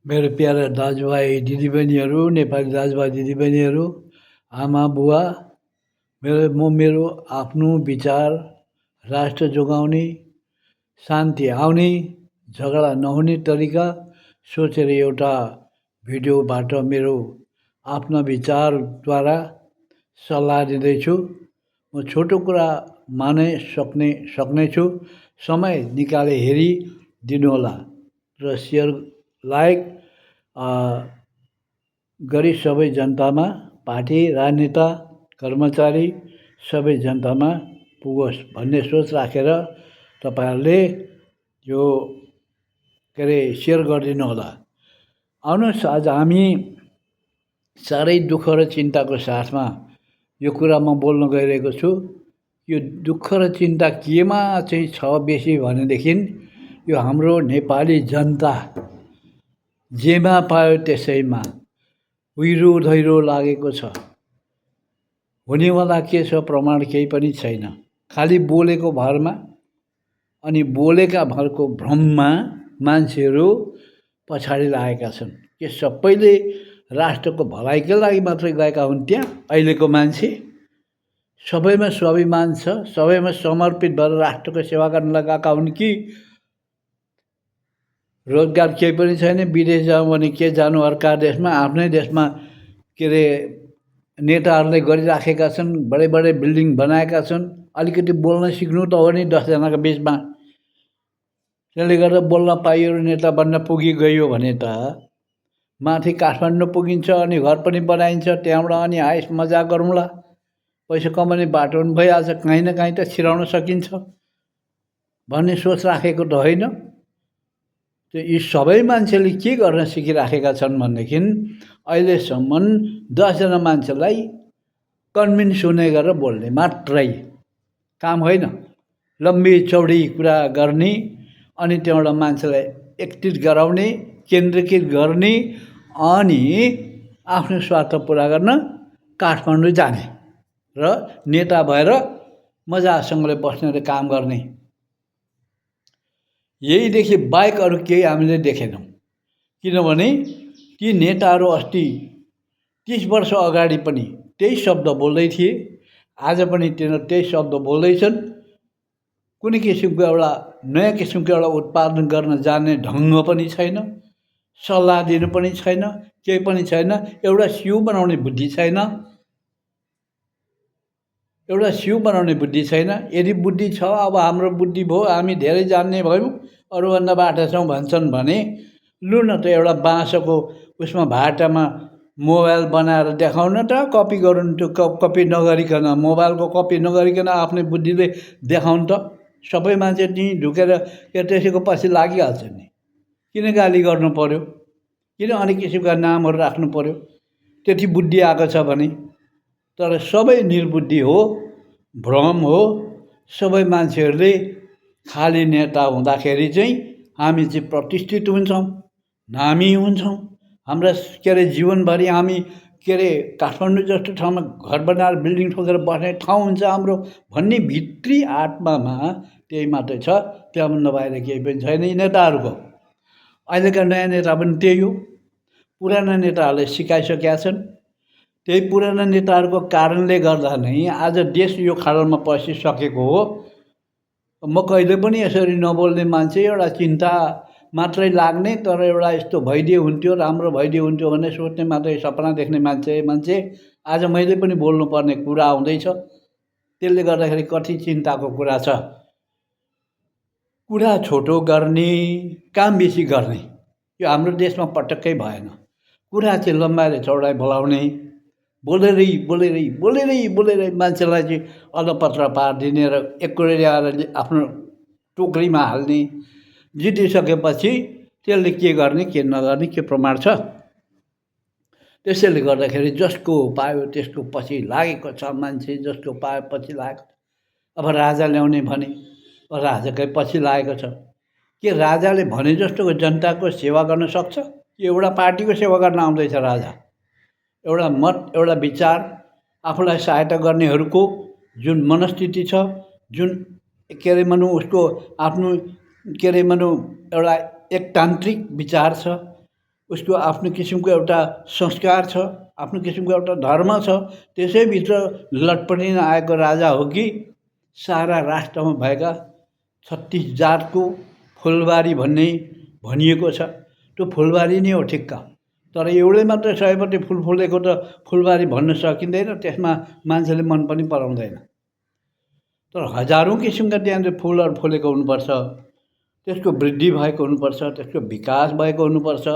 मेरो प्यारा दाजुभाइ दिदीबहिनीहरू, नेपाली दाजुभाइ दिदीबहिनीहरू, आमा बुवा, मेरो आफ्नो विचार राष्ट्र जोगाउने, शान्ति आउने, झगडा नहुने तरिका सोचेर एउटा भिडियोबाट मेरो आफ्ना विचारद्वारा सल्लाह दिँदैछु। म छोटो कुरा मानै सक्नेछु। समय निकाले हेरिदिनुहोला र सेयर लाइक गरी सबै जनतामा, पार्टी, राजनेता, कर्मचारी सबै जनतामा पुगोस् भन्ने सोच राखेर तपाईँहरूले यो सेयर गरिदिनु होला। आउनुहोस्, आज हामी साह्रै दुःख र चिन्ताको साथमा यो कुरा म बोल्न गइरहेको छु। यो दुःख र चिन्ता केमा चाहिँ छ बेसी भनेदेखि यो हाम्रो नेपाली जनता जेमा पायो त्यसैमा हुइरो धैरो लागेको छ। हुनेवाला के छ प्रमाण केही पनि छैन। खालि बोलेको भरमा अनि बोलेका भरको भ्रममा मान्छेहरू पछाडि लागेका छन्। के सबैले राष्ट्रको भलाइकै लागि मात्रै गएका हुन् त्यहाँ? अहिलेको मान्छे सबैमा स्वाभिमान छ, सबैमा समर्पित भएर राष्ट्रको सेवा गर्न लगाएका हुन् कि रोजगार केही पनि छैन, विदेश जाउँ भने के जानु अर्का देशमा, आफ्नै देशमा नेताहरूले गरिराखेका छन्, बडे बडे बिल्डिङ बनाएका छन्। अलिकति बोल्न सिक्नु त हो नि 10 जनाको बिचमा। त्यसले गर्दा बोल्न पाइयो, नेता बन्न पुगिगयो भने त माथि काठमाडौँ पुगिन्छ, अनि घर पनि बनाइन्छ, त्यहाँबाट अनि आइस मजा गरौँला, पैसा कमाउने बाटो पनि भइहाल्छ, काहीँ न काहीँ त छिराउन सकिन्छ भन्ने सोच राखेको त होइन। त्यो यी सबै मान्छेले के गर्न सिकिराखेका छन् भनेदेखि अहिलेसम्म 10 जना मान्छेलाई कन्भिन्स हुने गरेर बोल्ने मात्रै काम होइन। लम्बी चौडी कुरा गर्ने अनि त्यहाँबाट मान्छेलाई एकत्रित गराउने, केन्द्रीकृत गर्ने अनि आफ्नो स्वार्थ पुरा गर्न काठमाडौँ जाने र नेता भएर मजासँगले बस्ने र काम गर्ने। यहीदेखि बाहेक अरू केही हामीले देखेनौँ। किनभने ती नेताहरू अस्ति 30 वर्ष अगाडि पनि त्यही शब्द बोल्दै थिए, आज पनि तिनीहरू त्यही शब्द बोल्दैछन्। कुनै किसिमको एउटा नयाँ किसिमको एउटा उत्पादन गर्न जान्ने ढङ्ग पनि छैन, सल्लाह दिनु पनि छैन, केही पनि छैन। एउटा सिउ बनाउने बुद्धि छैन, एउटा सिउ बनाउने बुद्धि छैन। यदि बुद्धि छ, अब हाम्रो बुद्धि भयो, हामी धेरै जान्ने भयौँ, अरूभन्दा बाठा छौँ भन्छन् भने लु न त एउटा बाँसको उसमा भाटामा मोबाइल बनाएर देखाउन त, कपी गरून्। त्यो कपी नगरिकन, मोबाइलको कपी नगरिकन आफ्नै बुद्धिले देखाउनु त। सबै मान्छे त्यहीँ ढुकेर त्यसैको पछि लागिहाल्छ नि। किन गाली गर्नु पर्यो? किन अनेक किसिमका नामहरू राख्नु पर्यो? त्यति बुद्धि आएको छ भने। तर सबै निर्बुद्धि हो, भ्रम हो। सबै मान्छेहरूले खाली नेता हुँदाखेरि चाहिँ हामी चाहिँ प्रतिष्ठित हुन्छौँ, नामी हुन्छौँ। हाम्रा जीवनभरि हामी काठमाडौँ जस्तो ठाउँमा घर बनाएर बिल्डिङ ठोकेर बस्ने ठाउँ हुन्छ हाम्रो भन्ने भित्री आत्मामा त्यही मात्रै छ। त्यहाँभन्दा बाहिर केही पनि छैन यी नेताहरूको। अहिलेका नयाँ नेता पनि त्यही हो। पुराना नेताहरूले सिकाइसकेका छन्। त्यही पुराना नेताहरूको कारणले गर्दा नै आज देश यो खाडलमा पसिसकेको हो। म कहिले पनि यसरी नबोल्ने मान्छे, एउटा चिन्ता मात्रै लाग्ने, तर एउटा यस्तो भइदिए हुन्थ्यो, राम्रो भइदिए हुन्थ्यो भन्ने सोच्ने मात्रै, सपना देख्ने मान्छे आज मैले पनि बोल्नुपर्ने कुरा आउँदैछ। त्यसले गर्दाखेरि कति चिन्ताको कुरा छ। कुरा छोटो गर्ने, काम बेसी गर्ने, यो हाम्रो देशमा पटक्कै भएन। कुरा चाहिँ लम्बाएर चौडाइ बोलाउने, बोलेरै मान्छेलाई चाहिँ अलपत्र पारिदिने र एकोरे ल्याएर आफ्नो टोकरीमा हाल्ने। जितिसकेपछि त्यसले के गर्ने के नगर्ने के प्रमाण छ? त्यसैले गर्दाखेरि जसको पायो त्यसको पछि लागेको छ मान्छे, जसको पायो पछि लागेको छ। अब राजा ल्याउने भने राजाकै पछि लागेको छ। के राजाले भने जस्तो जनताको सेवा गर्न सक्छ? एउटा पार्टीको सेवा गर्न आउँदैछ राजा? एउटा मत, एउटा विचार, आफूलाई सहायता गर्नेहरूको जुन मनस्थिति छ, जुन उसको आफ्नो एउटा एकतान्त्रिक विचार छ, उसको आफ्नो किसिमको एउटा संस्कार छ, आफ्नो किसिमको एउटा धर्म छ। त्यसैभित्र लटपटिन आएको राजा हो कि सारा राष्ट्रमा भएका 36 जातको फुलबारी भन्ने भनिएको छ। त्यो फुलबारी नै हो ठिक्क। तर एउटै मात्रै सयपत्री फुल फुलेको त फुलबारी भन्न सकिँदैन, त्यसमा मान्छेले मन पनि पराउँदैन। तर हजारौँ किसिमका त्यहाँनिर फुलहरू फुलेको हुनुपर्छ, त्यसको वृद्धि भएको हुनुपर्छ, त्यसको विकास भएको हुनुपर्छ।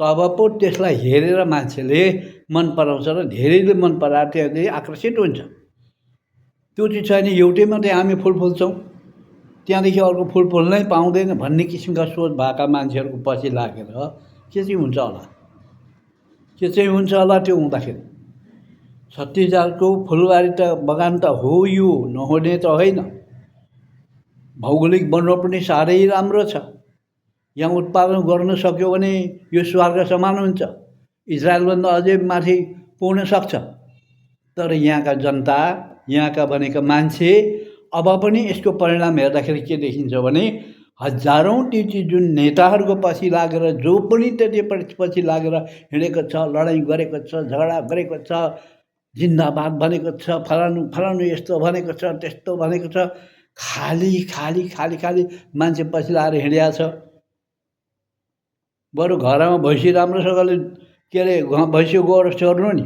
तब पो त्यसलाई हेरेर मान्छेले मन पराउँछ र धेरैले मन पराएर त्यहाँदेखि आकर्षित हुन्छ। त्यो चाहिँ छैन, एउटै मात्रै हामी फुल फुल्छौँ, त्यहाँदेखि अर्को फुल फुल्नै पाउँदैन भन्ने किसिमका सोच भएका मान्छेहरूको पछि लागेर के चाहिँ हुन्छ होला, के चाहिँ हुन्छ होला त्यो हुँदाखेरि? 36 जातको फुलबारी त बगान त हो, यो नहुने त होइन। भौगोलिक बनोट पनि साह्रै राम्रो छ। यहाँ उत्पादन गर्न सक्यो भने यो स्वर्ग समान हुन्छ, इजरायलभन्दा अझै माथि पुग्न सक्छ। तर यहाँका जनता, यहाँका बनेका मान्छे अब पनि यसको परिणाम हेर्दाखेरि के देखिन्छ भने हजारौँ ती जुन नेताहरूको पछि लागेर जो पनि त्यति पछि लागेर हिँडेको छ, लडाइँ गरेको छ, झगडा गरेको छ, जिन्दाबाद भनेको छ, फलानु फलानु यस्तो भनेको छ, त्यस्तो भनेको छ, खाली खाली खाली खाली मान्छे पछि लाएर हिँडिया छ। बरु घरमा भैँसी राम्रोसँगले के अरे भैँसी गएर चर्नु नि,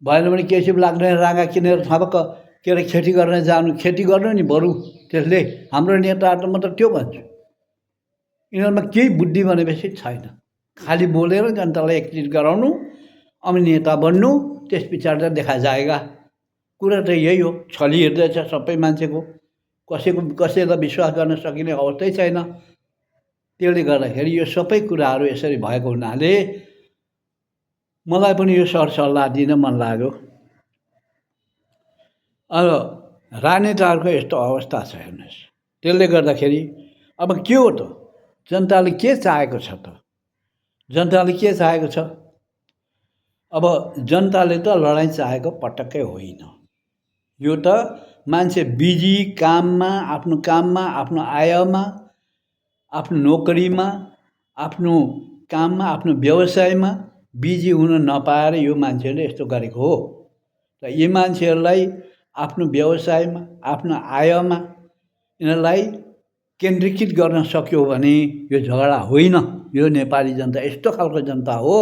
भएन भने केसिप लाग्ने राँगा किनेर थपक्क के अरे खेती गर्न जानु, खेती गर्नु नि बरु। त्यसले हाम्रो नेताहरू त म त त्यो भन्छु, यिनीहरूमा केही बुद्धि भनेपछि छैन। खालि बोलेर जनतालाई एकत्रित गराउनु, अब नेता बन्नु, त्यस पछाडि त देखा जाएगा। कुरा त यही हो, छली हेर्दैछ सबै मान्छेको, कसैलाई विश्वास गर्न सकिने अवस्थै छैन। त्यसले गर्दाखेरि यो सबै कुराहरू यसरी भएको हुनाले मलाई पनि यो सरसल्लाह दिन मन लाग्यो। अब राजनेताहरूको यस्तो अवस्था छ हेर्नुहोस्। त्यसले गर्दाखेरि अब के हो त, जनताले के चाहेको छ त? जनताले के चाहेको छ? अब जनताले त लडाइँ चाहेको पटक्कै होइन। यो त मान्छे बिजी काममा, आफ्नो काममा, आफ्नो आयमा, आफ्नो नोकरीमा, आफ्नो काममा, आफ्नो व्यवसायमा बिजी हुन नपाएर यो मान्छेले यस्तो गरेको हो। र यी मान्छेहरूलाई आफ्नो व्यवसायमा, आफ्नो आयमा यिनीहरूलाई केन्द्रीकृत गर्न सक्यो भने यो झगडा होइन। यो नेपाली जनता यस्तो खालको जनता हो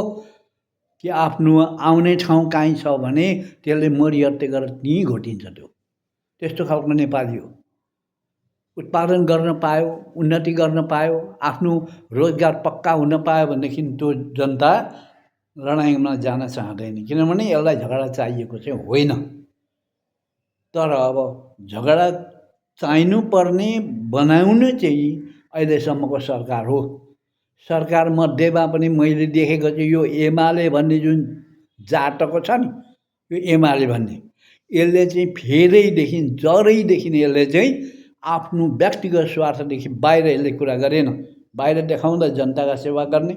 कि आफ्नो आउने ठाउँ कहीँ छ भने त्यसले मरिहत्ते गरेर त्यहीँ घोटिन्छ। त्यस्तो खालको नेपाली हो। उत्पादन गर्न पायो, उन्नति गर्न पायो, आफ्नो रोजगार पक्का हुन पायो भनेदेखि त्यो जनता लडाइँमा जान चाहँदैन, किनभने यसलाई झगडा चाहिएको चाहिँ होइन। तर अब झगडा चाहिनुपर्ने बनाउने चाहिँ अहिलेसम्मको सरकार हो। सरकारमध्येमा पनि मैले देखेको चाहिँ यो एमाले भन्ने जुन जातको छ नि, यो एमाले भन्ने, यसले चाहिँ फेरैदेखि जरैदेखि यसले चाहिँ आफ्नो व्यक्तिगत स्वार्थदेखि बाहिर यसले कुरा गरेन। बाहिर देखाउँदा जनताका सेवा गर्ने,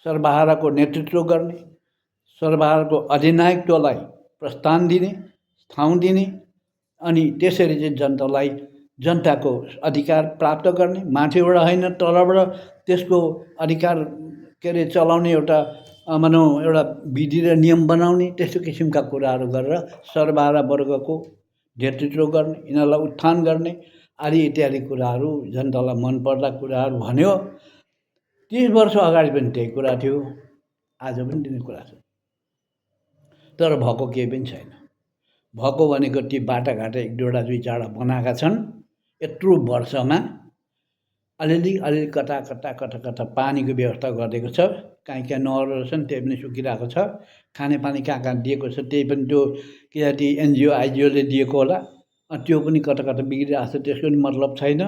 सर्वहाराको नेतृत्व गर्ने, सर्वहाराको अधिनायकत्वलाई प्रस्थान दिने, ठाउँ दिने, अनि त्यसरी चाहिँ जनतालाई जनताको अधिकार प्राप्त गर्ने, माथिबाट होइन तलबाट त्यसको अधिकार के अरे चलाउने एउटा भनौँ एउटा विधि र नियम बनाउने, त्यस्तो किसिमका कुराहरू गरेर सर्वहारा वर्गको नेतृत्व गर्ने, यिनीहरूलाई उत्थान गर्ने आदि इत्यादि कुराहरू जनतालाई मनपर्दा कुराहरू भन्यो। 30 वर्ष अगाडि पनि त्यही कुरा थियो, आज पनि त्यही कुरा छ। तर भएको केही पनि छैन। भएको भनेको ती बाटाघाटा 1-2 दुई चारवटा बनाएका छन्। यत्रो वर्षमा अलिअलि कता पानीको व्यवस्था गरिदिएको छ। कहीँ नहरहरू छन् त्यही पनि सुकिरहेको छ। खानेपानी कहाँ कहाँ दिएको छ त्यही पनि त्यो कि एनजिओ आइजिओले दिएको होला, त्यो पनि कता बिग्रिरहेको छ, त्यसको पनि मतलब छैन।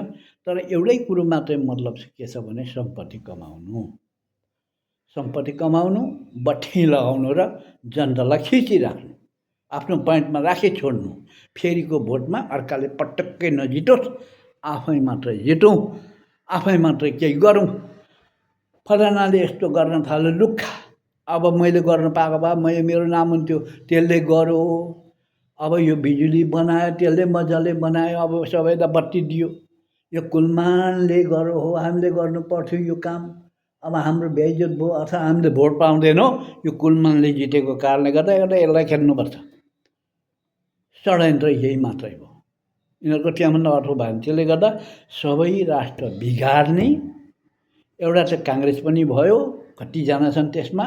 तर एउटै कुरो मात्रै मतलब के छ भने सम्पत्ति कमाउनु, सम्पत्ति कमाउनु, बट्ठी लगाउनु र जनतालाई खिचिराख्नु, आफ्नो पोइन्टमा राखी छोड्नु। फेरिको भोटमा अर्काले पटक्कै नजितोस्, आफै मात्रै जितौँ, आफै मात्रै केही गरौँ। फलानाले यस्तो गर्न थाल्यो, लुक्खा अब मैले गर्न पाएको भए मेरो नाम हुन्थ्यो, त्यसले गर्यो। अब यो बिजुली बनायो, त्यसले मजाले बनायो, अब सबैलाई बत्ती दियो, यो कुलमानले गर्यो हो, हामीले गर्नु पर्थ्यो यो काम। अब हाम्रो बेइज्जत भयो अथवा हामीले भोट पाउँदैनौँ यो कुलमानले जितेको कारणले गर्दा एउटा यसलाई खेल्नुपर्छ। षड्यन्त्र यही मात्रै हो। यिनीहरूको त्यहाँभन्दा अर्को भएन। त्यसले गर्दा सबै राष्ट्र बिगार्ने एउटा चाहिँ काङ्ग्रेस पनि भयो, कतिजना छन् त्यसमा,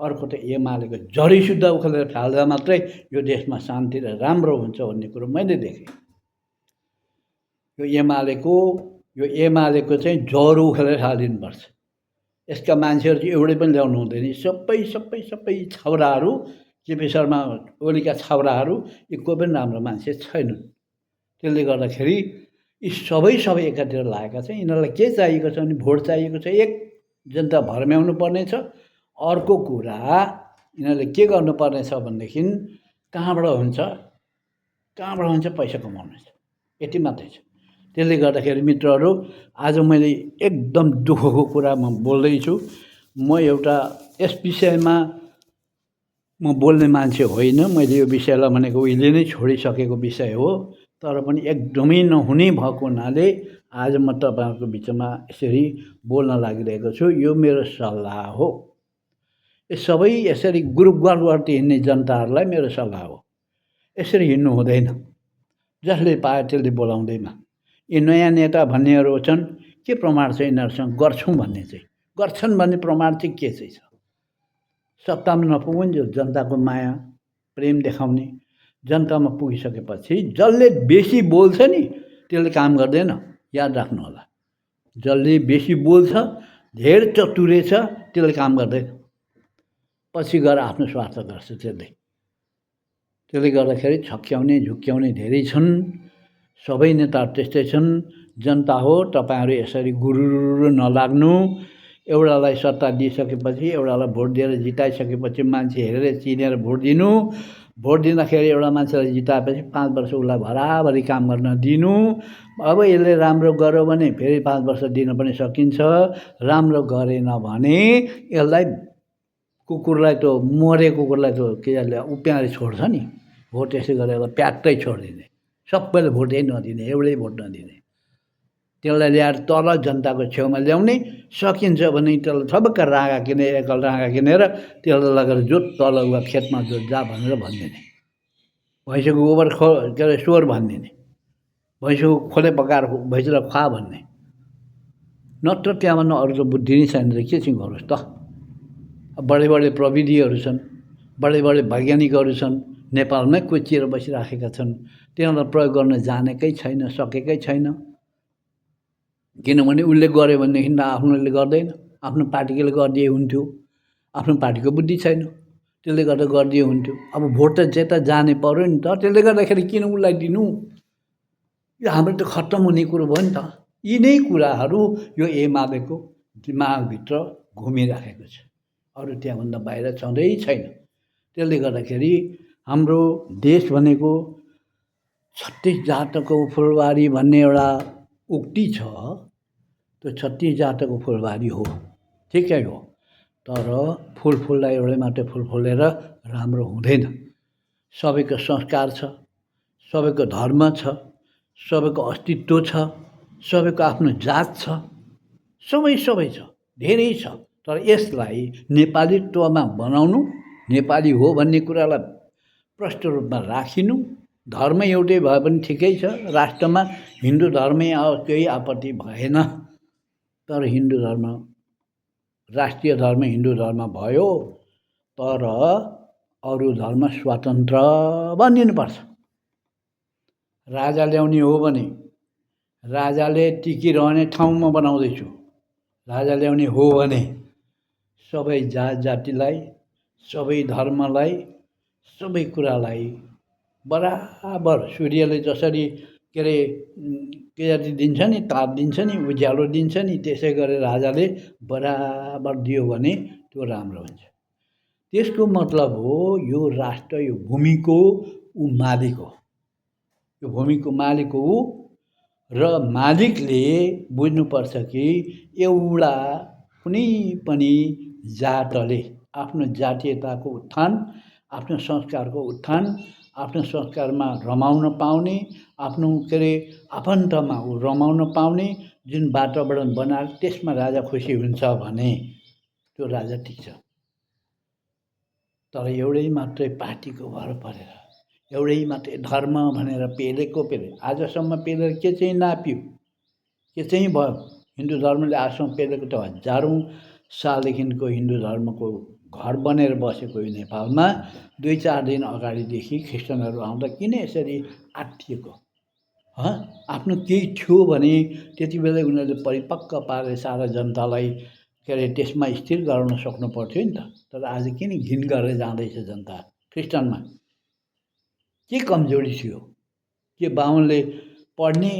अर्को त एमालेको जडीसुद्धा उखेलेर फाल्दा मात्रै यो देशमा शान्ति र राम्रो हुन्छ भन्ने कुरो मैले देखेँ। यो एमालेको चाहिँ जरो उखेलेर फालिदिनुपर्छ। यसका मान्छेहरू चाहिँ एउटै पनि ल्याउनु हुँदैन। सबै छाउराहरू, केपी शर्मा ओलीका छाउराहरू यी कोही पनि राम्रो मान्छे छैनन्। त्यसले गर्दाखेरि यी सबै एकातिर लागेका छन्। यिनीहरूलाई के चाहिएको छ भने भोट चाहिएको छ। एक, जनता भरम्याउनु पर्नेछ। अर्को कुरा यिनीहरूले के गर्नुपर्ने छ भनेदेखि कहाँबाट हुन्छ पैसा कमाउनु छ, यति मात्रै छ। त्यसले गर्दाखेरि मित्रहरू, आज मैले एकदम दुःखको कुरा म बोल्दैछु। म एउटा यस विषयमा म बोल्ने मान्छे होइन। मैले यो विषयलाई भनेको उहिले नै छोडिसकेको विषय हो। तर पनि एकदमै नहुने भएको हुनाले आज म तपाईँहरूको बिचमा यसरी बोल्न लागिरहेको छु। यो मेरो सल्लाह हो। यो सबै यसरी ग्रुप गर्दै हिँड्ने जनताहरूलाई मेरो सल्लाह हो। यसरी हिँड्नु हुँदैन। जसले पायो त्यसले बोलाउँदैन। यी नयाँ नेता भन्नेहरू छन्, के प्रमाण छ यिनीहरूसँग गर्छौँ भन्ने चाहिँ? गर्छन् भन्ने प्रमाण चाहिँ के चाहिँ छ? सत्तामा नपुगुन् जो जनताको माया प्रेम देखाउने। जनतामा पुगिसकेपछि जसले बेसी बोल्छ नि त्यसले काम गर्दैन। याद राख्नु होला। जसले बेसी बोल्छ, धेर चतुरे छ, त्यसले काम गर्दैन। पछि गएर आफ्नो स्वार्थ गर्छ त्यसले गर्दाखेरि छक्क्याउने झुक्क्याउने धेरै छन्। सबै नेताहरू त्यस्तै छन्। जनता हो, तपाईँहरू यसरी गुरुरु नलाग्नु। एउटालाई सत्ता दिइसकेपछि, एउटालाई भोट दिएर जिताइसकेपछि मान्छे हेरेर चिनेर भोट दिनु। भोट दिँदाखेरि एउटा मान्छेलाई जिताएपछि 5 वर्ष उसलाई भराभरि काम गर्न दिनु। अब यसले राम्रो गर्यो भने फेरि 5 वर्ष दिन पनि सकिन्छ। राम्रो गरेन भने यसलाई कुकुरलाई त मरेको कुकुरलाई त के अरे उप्याएर छोड्छ नि, हो त्यसै गरेर प्याट्टै छोडिदिने। सबैले भोटै नदिने, एउटै भोट नदिने। त्यसलाई ल्याएर तल जनताको छेउमा ल्याउने। सकिन्छ भने त्यसलाई थपक्क राँगा किनेर, एकल राँगा किनेर त्यसलाई लगेर जोत, तल उहाँ खेतमा जोत जा भनेर भनिदिने। भैँसीको गोबर के अरे स्वर भनिदिने। भैँसीको खोले पकाएर भैँसीलाई खुवा भन्ने। नत्र त्यहाँभन्दा अरू त बुद्धि नै छैन त के चाहिँ गरोस् त? बडे प्रविधिहरू छन्, बडे वैज्ञानिकहरू छन्, नेपालमै कोचिएर बसिराखेका छन्। तिनीहरूलाई प्रयोग गर्न जानेकै छैन, सकेकै छैन। किनभने उसले गर्यो भनेदेखि त आफ्नोले गर्दैन। आफ्नो पार्टीले गरिदिए हुन्थ्यो। आफ्नो पार्टीको बुद्धि छैन, त्यसले गर्दा गरिदिए हुन्थ्यो। अब भोट त जेता जाने पर्यो नि त। त्यसले गर्दाखेरि किन उसलाई दिनु? यो हाम्रो त खत्तम हुने कुरो भयो नि त। यी नै कुराहरू यो एमालेको दिमागभित्र घुमिराखेको छ। अरू त्यहाँभन्दा बाहिर छँदै छैन। त्यसले गर्दाखेरि हाम्रो देश भनेको 36 जातको फुलबारी भन्ने एउटा उक्ति छ। त्यो 36 जातको फुलबारी हो, ठिकै हो। तर फुललाई एउटै मात्रै फुल फुलेर राम्रो हुँदैन। सबैको संस्कार छ, सबैको धर्म छ, सबैको अस्तित्व छ, सबैको आफ्नो जात छ, सबै छ, धेरै छ। तर यसलाई नेपालीत्वमा बनाउनु, नेपाली हो भन्ने कुरालाई प्रष्ट रूपमा राखिनु। धर्म एउटै भए पनि ठिकै छ। राष्ट्रमा हिन्दू धर्मै केही आपत्ति भएन। तर हिन्दू धर्म, राष्ट्रिय धर्म हिन्दू धर्म भयो। तर अरू धर्म स्वतन्त्र बनिनुपर्छ। राजा ल्याउने हो भने राजाले टिकिरहने ठाउँमा बनाउँदैछु। राजा ल्याउने हो भने सबै जात जातिलाई, सबै धर्मलाई, सबै कुरालाई बराबर सूर्यले जसरी के अरे दिन्छ नि, ताप दिन्छ नि, उज्यालो दिन्छ नि, त्यसै गरेर राजाले बराबर दियो भने त्यो राम्रो हुन्छ। त्यसको मतलब हो यो राष्ट्र, यो भूमिको ऊ मालिक हो। यो भूमिको मालिक हो र मालिकले बुझ्नुपर्छ कि एउटा कुनै पनि जातले आफ्नो जातीयताको उत्थान, आफ्नो संस्कारको उत्थान, आफ्नो संस्कारमा रमाउन पाउने, आफ्नो के अरे आफन्तमा ऊ रमाउन पाउने, जुन वातावरण बनाएर त्यसमा राजा खुसी हुन्छ भने त्यो राजा टिक्छ। तर एउटै मात्रै पार्टीको भर परेर एउटै मात्रै धर्म भनेर पेलेको आजसम्म पेलेर के चाहिँ नाप्यो, के चाहिँ भयो? हिन्दू धर्मले आजसम्म पेलेको त हजारौँ सालदेखिको हिन्दू धर्मको घर बनेर बसेको यो नेपालमा 2-4 दिन अगाडिदेखि ख्रिस्टानहरू आउँदा किन यसरी आत्तिएको? आफ्नो केही थियो भने त्यति बेलै उनीहरूले परिपक्व पारेर सारा जनतालाई के अरे त्यसमा स्थिर गराउन सक्नु पर्थ्यो नि त। तर आज किन घिन गरेर जाँदैछ जनता ख्रिस्टानमा? के कमजोरी थियो? के बाहुनले पढ्ने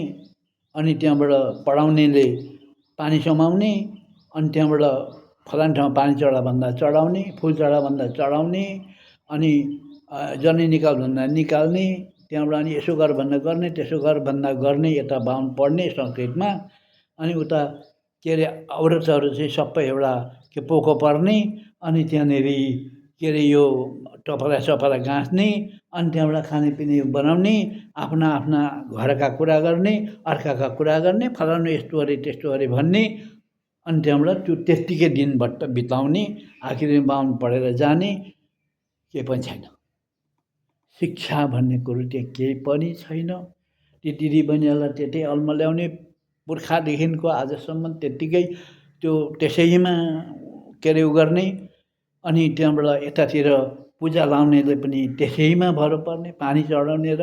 अनि त्यहाँबाट पढाउनेले पानी समाउने अनि त्यहाँबाट फलाना ठाउँमा पानी चढा भन्दा चढाउने, फुल चढा भन्दा चढाउने, अनि जनै निकाल भन्दा निकाल्ने, त्यहाँबाट अनि यसो गर भन्दा गर्ने, त्यसो गर भन्दा गर्ने, यता बाहुन पढ्ने संस्कृतमा, अनि उता के अरे औरतहरू चाहिँ सबै एउटा के पोको पर्ने, अनि त्यहाँनिर के अरे यो टपरा सपरा गाँच्ने, अनि त्यहाँबाट खानेपिने बनाउने, आफ्ना आफ्ना घरका कुरा गर्ने, अर्काका कुरा गर्ने, फलानु यस्तो अरे त्यस्तो अरे भन्ने, अनि त्यहाँबाट त्यो त्यत्तिकै दिन बिताउने, आखिरमा बाहुन पढेर जाने, केही पनि छैन। शिक्षा भन्ने कुरो त्यहाँ केही पनि छैन। ती दिदीबहिनीहरूलाई त्यतै अल्मल्याउने पुर्खादेखिको आजसम्म त्यत्तिकै त्यो त्यसैमा के अरे उ गर्ने, अनि त्यहाँबाट यतातिर पूजा लाउनेले पनि त्यसैमा भर पर्ने, पानी चढाउने र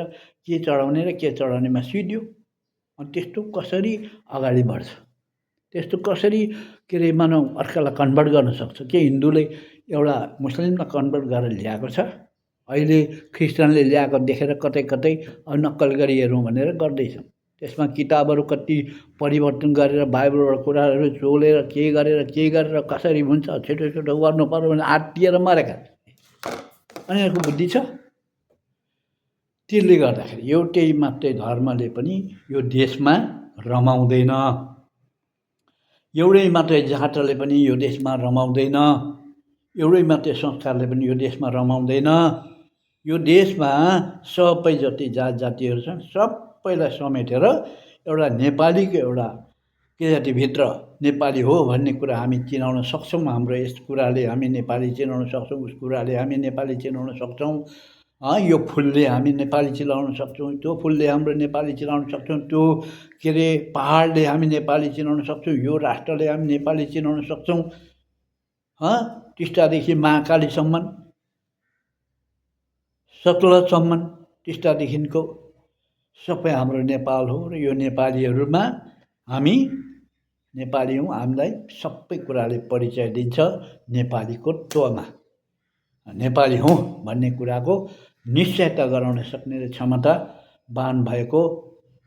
के चढाउनेमा सिद्धियो। अनि त्यस्तो कसरी अगाडि बढ्छ? त्यस्तो कसरी के अरे मानव अर्कालाई कन्भर्ट गर्न सक्छ? के हिन्दूले एउटा मुस्लिमलाई कन्भर्ट गरेर ल्याएको छ? अहिले ख्रिस्टानले ल्याएको देखेर कतै कतै नक्कल गरी हेरौँ भनेर गर्दैछ। त्यसमा किताबहरू कति परिवर्तन गरेर बाइबलबाट कुराहरू चोलेर के गरेर कसरी हुन्छ छिटो छिटो गर्नु पर्यो भने आत्तिएर मरेका। अनि यिनीहरूको बुद्धि छ? त्यसले गर्दाखेरि एउटै मात्रै धर्मले पनि यो देशमा रमाउँदैन, एउटै मात्रै जातले पनि यो देशमा रमाउँदैन, एउटै मात्रै संस्कारले पनि यो देशमा रमाउँदैन। यो देशमा सबै जति जात जातिहरू छन् सबैलाई समेटेर एउटा नेपालीको एउटा के जातिभित्र नेपाली हो भन्ने कुरा हामी चिनाउन सक्छौँ। हाम्रो यस कुराले हामी नेपाली चिनाउन सक्छौँ, उस कुराले हामी नेपाली चिनाउन सक्छौँ। यो फुलले हामी नेपाली चिनाउन सक्छौँ, त्यो फुलले हाम्रो नेपाली चिनाउन सक्छौँ, त्यो के अरे पहाडले हामी नेपाली चिनाउन सक्छौँ, यो राष्ट्रले हामी नेपाली चिनाउन सक्छौँ। टिस्टादेखि महाकालीसम्म, सतलजसम्म, टिस्टादेखिको सबै हाम्रो नेपाल हो र यो नेपालीहरूमा हामी नेपाली हौँ। हामीलाई सबै कुराले परिचय दिन्छ नेपालीको त्वमा, नेपाली हौँ भन्ने कुराको निश्चयता गराउन सक्ने क्षमतावान भएको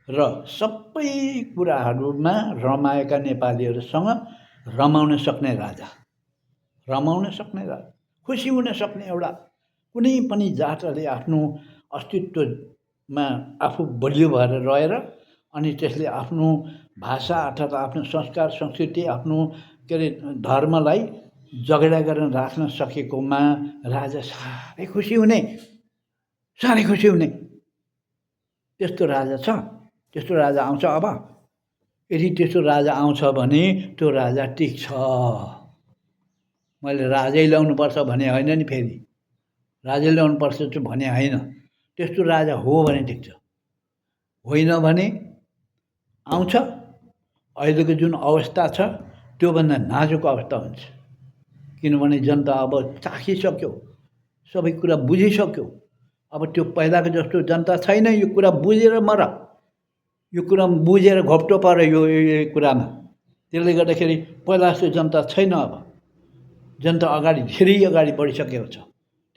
र सबै कुराहरूमा रमाएका नेपालीहरूसँग रमाउन सक्ने राजा, खुसी हुन सक्ने एउटा कुनै पनि जातले आफ्नो अस्तित्वमा आफू बलियो भएर रहेर अनि त्यसले आफ्नो भाषा अर्थात् आफ्नो संस्कार संस्कृति आफ्नो के अरे धर्मलाई जगेडा गरेर राख्न सकेकोमा राजा साह्रै खुसी हुने। त्यस्तो राजा छ? त्यस्तो राजा आउँछ अब? यदि त्यस्तो राजा आउँछ भने त्यो राजा टिक्छ। मैले राजै ल्याउनुपर्छ भने होइन नि, फेरि राजै ल्याउनुपर्छ भने होइन। त्यस्तो राजा हो भने टिक्छ, होइन भने आउँछ अहिलेको जुन अवस्था छ त्योभन्दा नाजुक अवस्था हुन्छ। किनभने जनता अब चाखिसक्यो, सबै कुरा बुझिसक्यो। अब त्यो पहिलाको जस्तो जनता छैन। यो कुरा बुझेर मर, यो कुरा बुझेर घोप्टो पर यो कुरामा। त्यसले गर्दाखेरि पहिला जस्तो जनता छैन। अब जनता धेरै अगाडि बढिसकेको छ।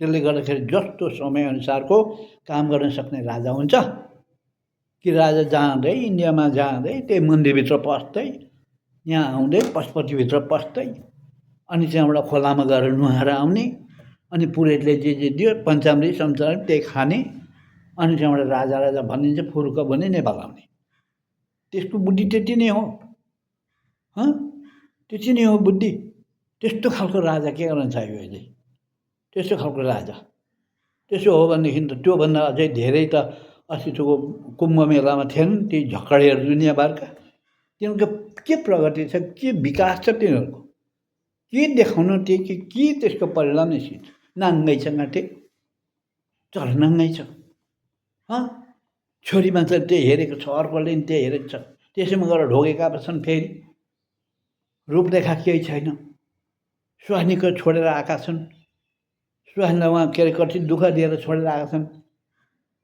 त्यसले गर्दाखेरि जस्तो समयअनुसारको काम गर्न सक्ने राजा हुन्छ कि राजा जाँदै इन्डियामा जाँदै त्यही मन्दिरभित्र पस्दै यहाँ आउँदै पशुपतिभित्र पस्दै अनि त्यहाँबाट खोलामा गएर नुहाएर आउने, अनि पुरोहितले जे दियो पञ्चामृत समचामृत त्यही खाने, अनि त्यहाँबाट राजा भनिन्छ फुरुक्क भने नेपाल आउने। त्यसको बुद्धि त्यति नै हो, त्यति नै हो बुद्धि। त्यस्तो खालको राजा के गर्न चाहियो अहिले? त्यस्तो खालको राजा त्यसो हो भनेदेखि त त्योभन्दा अझै धेरै त अस्तिको कुम्भ मेलामा थिएन ती झक्कडेहरू दुनियाँभरका, तिनीहरूको के प्रगति छ, के विकास छ, तिनीहरूको के देखाउनु त्यो के त्यसको परिणाम निश्चित नाङ्गै छ नाटे चर नाङ्गै छ। छोरी मान्छेले त्यही हेरेको छ, अर्कोले पनि त्यही हेरेको छ, त्यसैमा गएर ढोगेका पो छन्। फेरि रूपरेखा केही छैन। स्वास्नीको छोडेर आएका छन्, स्वास्नीलाई उहाँ के अरे कति दुःख दिएर छोडेर आएका छन्,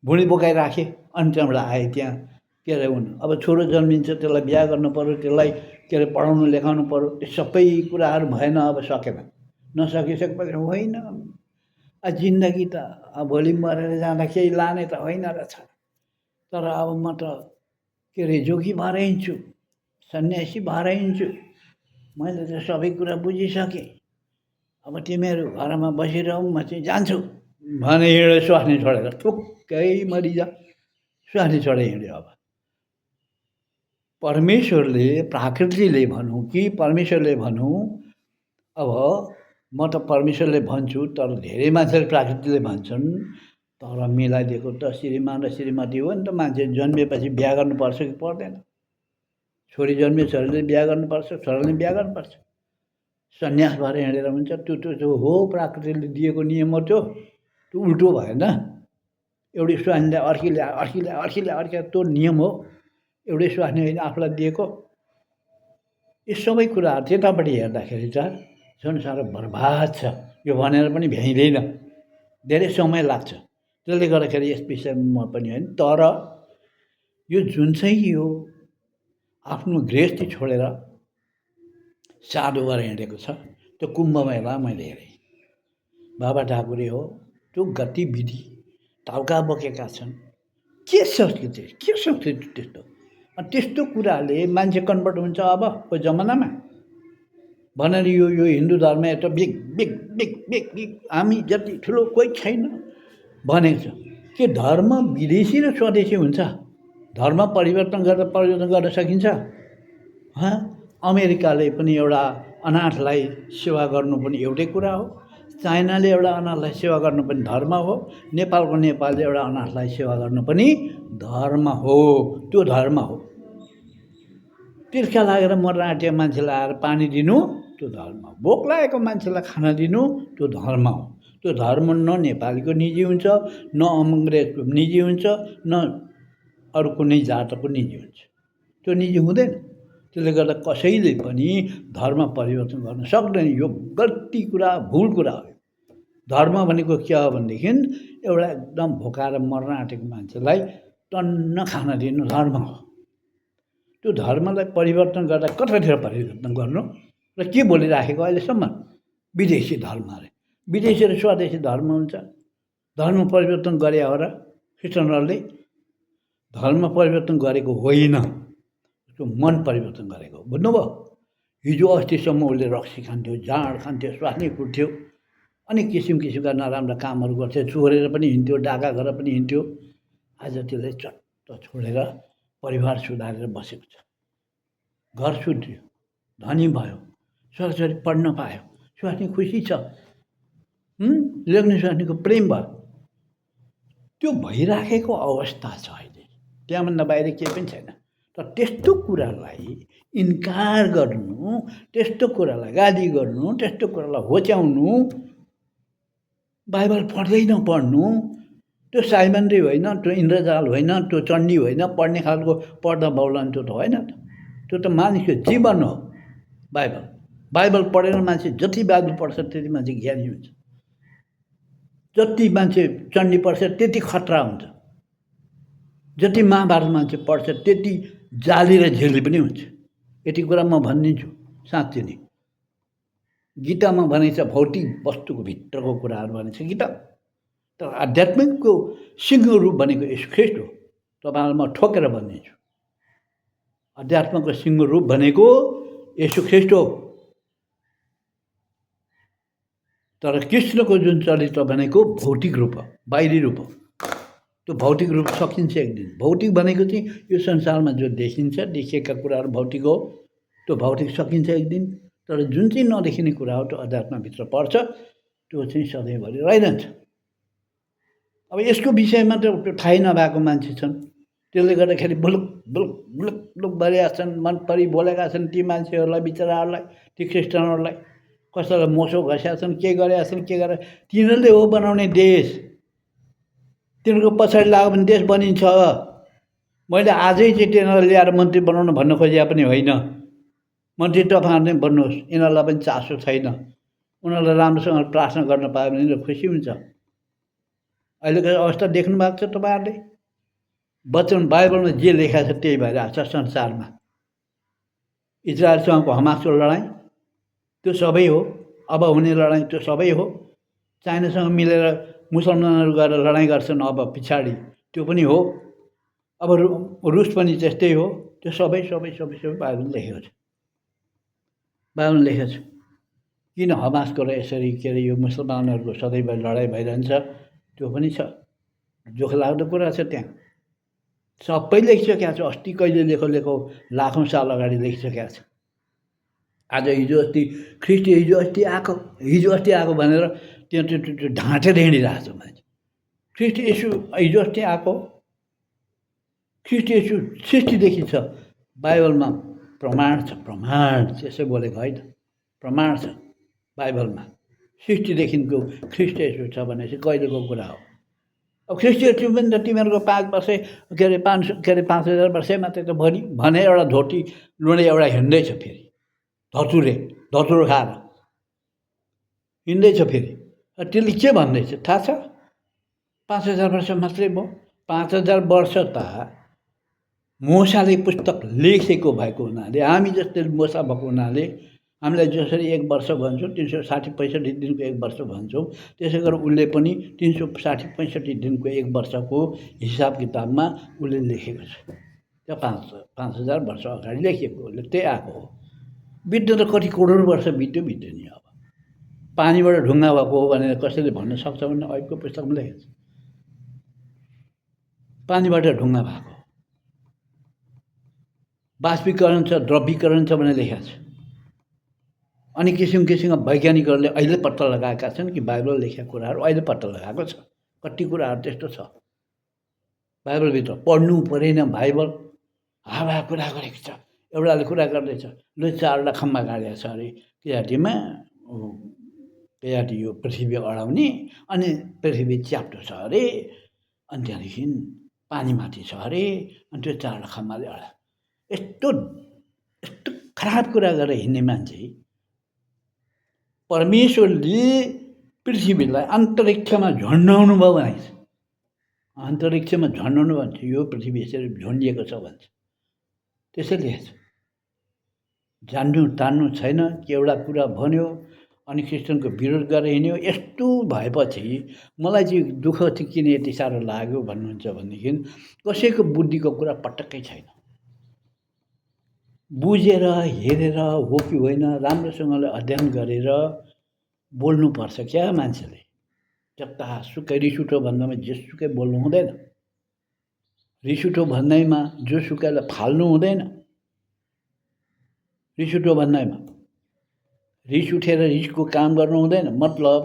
भुँडी बोकाइराखे, अनि त्यहाँबाट आए त्यहाँ के अरे हुनु। अब छोरो जन्मिन्छ, त्यसलाई बिहा गर्नु पऱ्यो, त्यसलाई के अरे पढाउनु लेखाउनु पऱ्यो, त्यो सबै कुराहरू भएन। अब सकेन, नसकिसकेपछि होइन जिन्दगी त भोलि मरेर जाँदा केही लाने त होइन रहेछ, तर अब म त के अरे जोगी भएर हिँड्छु, सन्यासी भएर हिँड्छु, मैले त सबै कुरा बुझिसकेँ, अब तिमीहरू घरमा बसिरहँ, म चाहिँ जान्छु भने हिँड्यो स्वास्नी छोडेर, ठुक्कै मरिजा स्वास्नी छोडेर हिँड्यो। अब परमेश्वरले, प्रकृतिले भनौँ कि परमेश्वरले भनौँ, अब म त परमेश्वरले भन्छु, तर धेरै मान्छेले प्रकृतिले भन्छन्, तर मिलाइदिएको त श्रीमान र श्रीमती हो नि त। मान्छे जन्मिएपछि बिहा गर्नुपर्छ कि पर्दैन? छोरी जन्मियो, छोरीले बिहा गर्नुपर्छ, छोराले बिहा गर्नुपर्छ। सन्यास भएर हिँडेर हुन्छ त्यो हो प्रकृतिले दिएको नियम हो। त्यो उल्टो भएन। एउटै स्वास्नीलाई अर्की त्यो नियम हो। एउटै स्वास्नी होइन आफूलाई दिएको। यो सबै कुराहरू त्यतापट्टि हेर्दाखेरि त संसार बर्बाद छ। यो भनेर पनि भ्याइँदैन, धेरै समय लाग्छ। त्यसले गर्दाखेरि यस विषयमा म पनि होइन, तर यो जुन चाहिँ यो आफ्नो गृहस्थी छोडेर साधु भएर हिँडेको छ, त्यो कुम्भ मेला मैले हेरेँ। बाबा ठाकुरे हो, त्यो गतिविधि टाउका बोकेका छन्। के संस्कृति त्यस्तो? त्यस्तो कुराले मान्छे कन्भर्ट हुन्छ अबको जमानामा भनेर यो हिन्दू धर्म यता big big big big big हामी जति ठुलो कोही छैन भनेको छ। के धर्म विदेशी र स्वदेशी हुन्छ? धर्म परिवर्तन गर्न सकिन्छ? अमेरिकाले पनि एउटा अनाथलाई सेवा गर्नु पनि एउटै कुरा हो। चाइनाले एउटा अनाथलाई सेवा गर्नु पनि धर्म हो। नेपालले एउटा अनाथलाई सेवा गर्नु पनि धर्म हो। त्यो धर्म हो। तिर्खा लागेर मर्न आँटेको मान्छेलाई आएर पानी दिनु त्यो धर्म हो। भोक लागेको मान्छेलाई खाना दिनु त्यो धर्म हो। त्यो धर्म न नेपालीको निजी हुन्छ, न अङ्ग्रेजको निजी हुन्छ, न अरू कुनै जातको निजी हुन्छ। त्यो निजी हुँदैन। त्यसले गर्दा कसैले पनि धर्म परिवर्तन गर्न सक्दैन। यो गल्ती कुरा, भुल कुरा हो। धर्म भनेको के हो भनेदेखि एउटा एकदम भोकाएर मर्न आँटेको मान्छेलाई टन्न खाना दिनु धर्म हो। त्यो धर्मलाई परिवर्तन गर्दा कतातिर परिवर्तन गर्नु र के बोलिराखेको अहिलेसम्म? विदेशी धर्म अरे। विदेशी र स्वदेशी धर्म हुन्छ। धर्म परिवर्तन गरे हो र क्रिस्चियनहरूले? धर्म परिवर्तन गरेको होइन, उसको मन परिवर्तन गरेको। बुझ्नुभयो? हिजो अस्तिसम्म उसले रक्सी खान्थ्यो, जाँड खान्थ्यो, स्वास्नी कुट्थ्यो, अनि किसिमका नराम्रा कामहरू गर्थ्यो, चोरेर पनि हिँड्थ्यो, डाका गरेर पनि हिँड्थ्यो। आज त्यसले चट्ट छोडेर परिवार सुधारेर बसेको छ। घर सुध्रियो, धनी भयो, छोराछोरी पढ्न पायो, स्वास्नी खुसी छ, लेख्ने स्वास्नीको प्रेम भयो। त्यो भइराखेको अवस्था छ अहिले। त्यहाँभन्दा बाहिर केही पनि छैन। तर त्यस्तो कुरालाई इन्कार गर्नु, त्यस्तो कुरालाई गाली गर्नु, त्यस्तो कुरालाई होच्याउनु, बाइबल पढ्दै नपढ्नु, त्यो साइमन्ड्री होइन, त्यो इन्द्रजाल होइन, त्यो चण्डी होइन, पढ्ने खालको पढ्दा बाउलान् त्यो त होइन। त्यो त मानिसको जीवन हो। बाइबल पढेर मान्छे जति बाइबल पढ्छ त्यति मान्छे ज्ञानी हुन्छ। जति मान्छे चण्डी पढ्छ त्यति खतरा हुन्छ। जति महाभारत मान्छे पढ्छ त्यति जाली र झेली पनि हुन्छ। यति कुरा म भनिदिन्छु साँच्चै नै। गीतामा भनेको छ भौतिक वस्तुको भित्रको कुराहरू भनेको छ गीता। तर आध्यात्मिकको सिंह रूप भनेको यसो ख्रीष्ट हो। तपाईँलाई म ठोकेर भनिदिन्छु, अध्यात्मको सिंह रूप भनेको यसो ख्रीष्ट हो। तर कृष्णको जुन चरित्र भनेको भौतिक रूप हो, बाहिरी रूप हो। त्यो भौतिक रूप सकिन्छ एक दिन। भौतिक भनेको चाहिँ यो संसारमा जो देखिन्छ, देखिएका कुराहरू भौतिक हो। त्यो भौतिक सकिन्छ एक दिन। तर जुन चाहिँ नदेखिने कुरा हो त्यो अध्यात्मभित्र पर्छ, त्यो चाहिँ सधैँभरि रहिरहन्छ। अब यसको विषयमा त थाहै नभएको मान्छे छन्, त्यसले गर्दाखेरि बुलुक बुलुक बुलुक बुलुक गरिरहेका छन्, मन परी बोलेका छन् ती मान्छेहरूलाई, बिचराहरूलाई, ती क्रिस्चियनहरूलाई। कसैलाई मोसो घसेका छन्, के गरेका छन्, के गरे तिनीहरूले हो बनाउने देश। तिनीहरूको पछाडि लाग्यो भने देश बनिन्छ। मैले आजै चाहिँ तिनीहरूलाई ल्याएर मन्त्री बनाउनु भन्न खोजेको पनि होइन। मन्त्री तपाईँहरू नै बन्नुहोस्, यिनीहरूलाई पनि चासो छैन। उनीहरूलाई राम्रोसँग प्रार्थना गर्न पायो भने यिनीहरू खुसी हुन्छ। अहिलेको अवस्था देख्नु भएको छ तपाईँहरूले। वचन बाइबलमा जे लेखेको छ त्यही भइरहेको छ संसारमा। इजरायलसँगको हमासको लडाइँ त्यो सबै हो, अब हुने लडाइँ त्यो सबै हो। चाइनासँग मिलेर मुसलमानहरू गएर लडाइँ गर्छन् अब पछाडि, त्यो पनि हो। अब रुस पनि त्यस्तै हो। त्यो सबै सबै सबै सबै बाइबलमा लेखेको छ, बाइबलमा लेखेको छ। किन हमासको र यसरी के अरे यो मुसलमानहरूको सदैव लडाइँ भइरहन्छ, त्यो पनि छ। दुःख लाग्दो कुरा छ त्यहाँ। सबै लेखिसकेको छ। अस्ति कहिले लेखो लाखौँ साल अगाडि लेखिसकेको छ। आज हिजो अस्ति आएको भनेर त्यो ढाँटेर हिँडिरहेको छ मान्छे। ख्रिस्ट येशू हिजो अस्ति आएको, ख्रिस्ट येशू सृष्टिदेखि छ। बाइबलमा प्रमाण छ, प्रमाण त्यसै बोलेको होइन, प्रमाण छ बाइबलमा। सृष्टिदेखिको ख्रिस्ट येशू छ भनेपछि कहिलेको कुरा हो। अब ख्रिस्ट येशू पनि त तिमीहरूको 5 वर्ष के अरे 5,000 वर्ष मात्रै त भने एउटा धोती लुँडे एउटा हिँड्दैछ फेरि, धतुरो खाएर हिँड्दैछ फेरि। त्यसले के भन्दैछ थाहा छ? 5,000 वर्ष मात्रै भयो। 5,000 वर्ष त मोसाले पुस्तक लेखेको भएको हुनाले, हामी जस्तै मोसा भएको हुनाले हामीलाई जसरी 1 वर्ष भन्छौँ, 360-65 दिनको 1 वर्ष भन्छौँ, त्यसै गरेर उसले पनि 360-65 दिनको 1 वर्षको हिसाब किताबमा उसले लेखेको छ। त्यो 5,000 वर्ष अगाडि लेखेको, उसले त्यही आएको हो। बित्नु त कति करोड वर्ष बित्यो नि। अब पानीबाट ढुङ्गा भएको हो भनेर कसैले भन्न सक्छ भने अहिलेको पुस्तकमा लेखेको छ, पानीबाट ढुङ्गा भएको। बाष्पीकरण छ, द्रवीकरण छ भनेर लेखेको छ। अनि किसिम किसिमका वैज्ञानिकहरूले अहिले पत्ता लगाएका छन् कि बाइबल लेखेका कुराहरू अहिले पत्ता लगाएको छ। कति कुराहरू त्यस्तो छ बाइबलभित्र। पढ्नु परेन बाइबल, हावा कुरा गरेको छ। एउटाले कुरा गर्दैछ, लु 4वटा खम्बा गाडेको छ अरे केआरटीमा, केआरटी यो पृथ्वी अडाउने, अनि पृथ्वी च्याप्टो छ अरे, अनि त्यहाँदेखि पानीमाथि छ अरे, अनि त्यो 4वटा खम्बाले अडा। यस्तो खराब कुरा गरेर हिँड्ने मान्छे। परमेश्वरले पृथ्वीलाई अन्तरिक्षमा झन्डाउनु भयो भन्छ। अन्तरिक्षमा झन्डाउनु भन्छ, यो पृथ्वी यसरी झन्डिएको छ भन्छ। त्यसैले जान्नु तान्नु छैन, एउटा कुरा भन्यो अनि क्रिस्चियनको विरोध गरेर हिँड्यो। यस्तो भएपछि मलाई चाहिँ दुःख चाहिँ किन यति साह्रो लाग्यो भन्नुहुन्छ भनेदेखि कसैको बुद्धिको कुरा पटक्कै छैन। बुझेर हेरेर हो कि होइन राम्रोसँगले अध्ययन गरेर बोल्नुपर्छ क्या मान्छेले। जतासुकै रिस उठो भन्दामा जेसुकै बोल्नु हुँदैन। रिस उठो भन्दैमा जोसुकैलाई फाल्नु हुँदैन। रिस उठो भन्दैमा रिस उठेर रिसको काम गर्नु हुँदैन। मतलब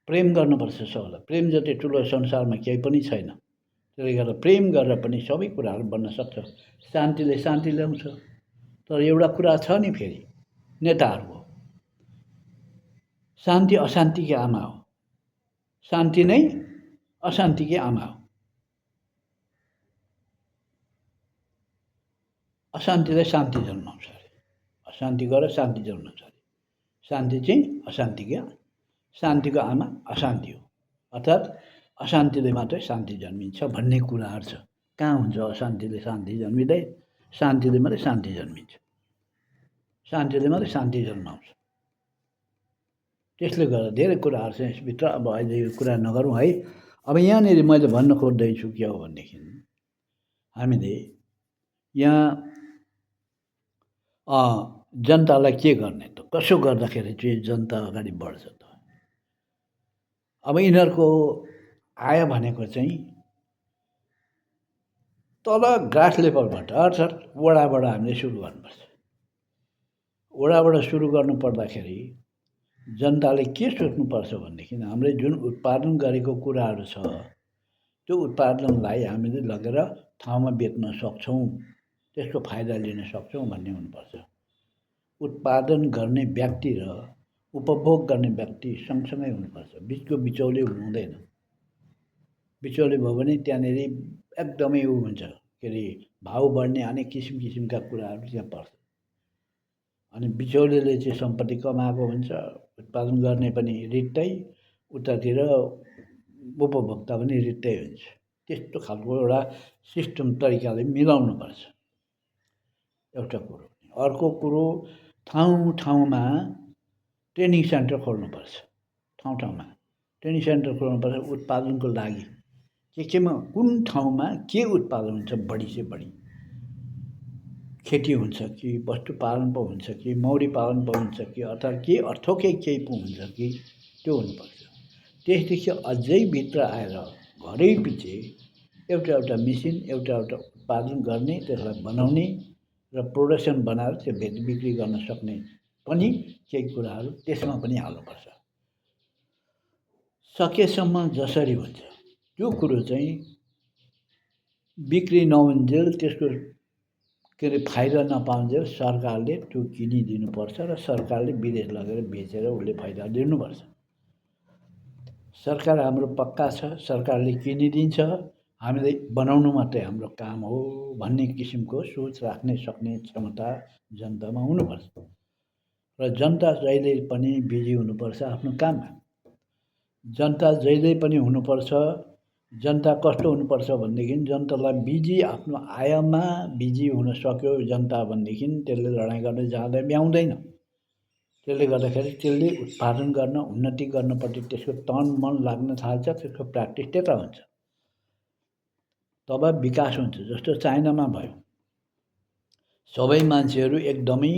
प्रेम गर्नुपर्छ सबैलाई। प्रेम जति ठुलो संसारमा केही पनि छैन। त्यसले गर्दा प्रेम गरेर पनि सबै कुराहरू बन्न सक्छ। शान्तिले शान्ति ल्याउँछ। तर एउटा कुरा छ नि फेरि नेताहरूको, शान्ति अशान्तिकै आमा हो। शान्ति नै अशान्तिकै आमा हो। अशान्तिले शान्ति जन्माउँछ अरे, अशान्ति गरेर शान्ति जन्माउँछ अरे। शान्ति चाहिँ अशान्तिकै, शान्तिको आमा अशान्ति हो। अर्थात् अशान्तिले मात्रै शान्ति जन्मिन्छ भन्ने कुराहरू छ। कहाँ हुन्छ अशान्तिले शान्ति जन्मिँदै? शान्तिले मात्रै शान्ति जन्मिन्छ, शान्तिले मात्रै शान्ति जन्माउँछ। त्यसले गर्दा धेरै कुराहरू छ यसभित्र। अब अहिले यो कुरा नगरौँ है। अब यहाँनिर मैले भन्न खोज्दैछु के हो भनेदेखि हामीले यहाँ जनतालाई के गर्ने त, कसो गर्दाखेरि चाहिँ जनता अगाडि बढ्छ त। अब यिनीहरूको आय भनेको चाहिँ तल ग्रास लेभलबाट अर्थात् वडाबाट हामीले सुरु गर्नुपर्छ। वडाबाट सुरु गर्नु पर्दाखेरि जनताले के सोच्नुपर्छ भनेदेखि हामीले जुन उत्पादन गरेको कुराहरू छ त्यो उत्पादनलाई हामीले लगेर ठाउँमा बेच्न सक्छौँ, त्यसको फाइदा लिन सक्छौँ भन्ने हुनुपर्छ। उत्पादन गर्ने व्यक्ति र उपभोग गर्ने व्यक्ति सँगसँगै हुनुपर्छ, बिचको बिचौले हुनु हुँदैन। बिचौले भयो भने त्यहाँनिर एकदमै ऊ हुन्छ, के अरे भाउ बढ्ने अनेक किसिमका कुराहरू त्यहाँ पर्छ। अनि बिचौलेले चाहिँ सम्पत्ति कमाएको हुन्छ, उत्पादन गर्ने पनि रित्तै, उतातिर उपभोक्ता पनि रित्तै हुन्छ। त्यस्तो खालको एउटा सिस्टम तरिकाले मिलाउनुपर्छ, एउटा कुरो। अर्को कुरो, ठाउँमा ट्रेनिङ सेन्टर खोल्नुपर्छ। ठाउँमा ट्रेनिङ सेन्टर खोल्नुपर्छ उत्पादनको लागि। केमा कुन ठाउँमा के उत्पादन हुन्छ, बढी से बढी खेती हुन्छ कि वस्तु पालन पो हुन्छ कि मौरी पालन पो हुन्छ कि अथवा के अर्थकै केही पो हुन्छ कि, त्यो हुनुपर्छ। त्यसदेखि अझै भित्र आएर घरै पछि एउटा मेसिन एउटा उत्पादन गर्ने, त्यसलाई बनाउने र प्रोडक्सन बनाएर त्यो बिक्री गर्न सक्ने पनि केही कुराहरू त्यसमा पनि हाल्नुपर्छ। सकेसम्म जसरी हुन्छ त्यो कुरो चाहिँ बिक्री नहुन्जेल, त्यसको के अरे फाइदा नपाउन्जेल सरकारले त्यो किनिदिनुपर्छ र सरकारले विदेश लगेर बेचेर उसले फाइदा लिनुपर्छ। सरकार हाम्रो पक्का छ, सरकारले किनिदिन्छ, हामीले बनाउनु मात्रै हाम्रो काम हो भन्ने किसिमको सोच राख्ने सक्ने क्षमता जनतामा हुनुपर्छ। र जनता जहिले पनि बिजी हुनुपर्छ आफ्नो काममा। जनता जहिले पनि हुनुपर्छ। जनता कस्तो हुनुपर्छ भनेदेखि जनतालाई बिजी, आफ्नो आयमा बिजी हुन सक्यो जनता भनेदेखि त्यसले लडाइँ गर्न जाँदा भ्याउँदैन। त्यसले गर्दाखेरि त्यसले उत्पादन गर्न, उन्नति गर्नपट्टि त्यसको तन मन लाग्न थाल्छ, त्यसको प्र्याक्टिस त्यता हुन्छ, तब विकास हुन्छ। जस्तो चाइनामा भयो, सबै मान्छेहरू एकदमै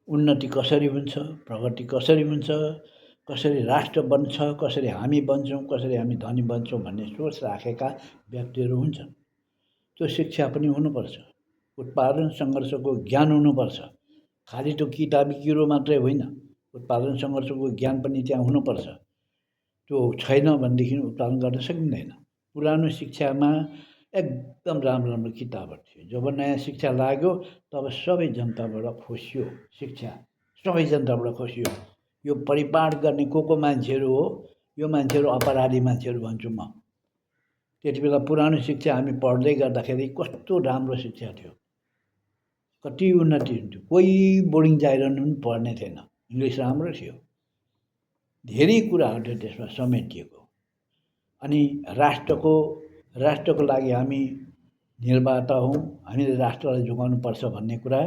उन्नति कसरी हुन्छ, प्रगति कसरी हुन्छ, कसरी राष्ट्र बन्छ, कसरी हामी बन्छौँ, कसरी हामी धनी बन्छौँ भन्ने सोच राखेका व्यक्तिहरू हुन्छन्। त्यो शिक्षा पनि हुनुपर्छ, उत्पादन सङ्घर्षको ज्ञान हुनुपर्छ। खालि त्यो किताबी किरो मात्रै होइन, उत्पादन सङ्घर्षको ज्ञान पनि त्यहाँ हुनुपर्छ। त्यो छैन भनेदेखि उत्पादन गर्न सकिँदैन। पुरानो शिक्षामा एकदम राम्रो किताबहरू थियो। जब नयाँ शिक्षा लाग्यो तब सबै जनताबाट खोसियो शिक्षा, सबै जनताबाट खोसियो। यो परिपाठ गर्ने को मान्छेहरू हो, यो मान्छेहरू अपराधी मान्छेहरू भन्छु म। त्यति बेला पुरानो शिक्षा हामी पढ्दै गर्दाखेरि कस्तो राम्रो शिक्षा थियो, कति उन्नति हुन्थ्यो। कोही बोर्डिङ जाइरहनु पनि पर्ने थिएन, इङ्ग्लिस राम्रो थियो, धेरै कुराहरू थियो त्यसमा समेटिएको। अनि राष्ट्रको लागि हामी निर्माता हौँ, हामीले राष्ट्रलाई जोगाउनुपर्छ भन्ने कुरा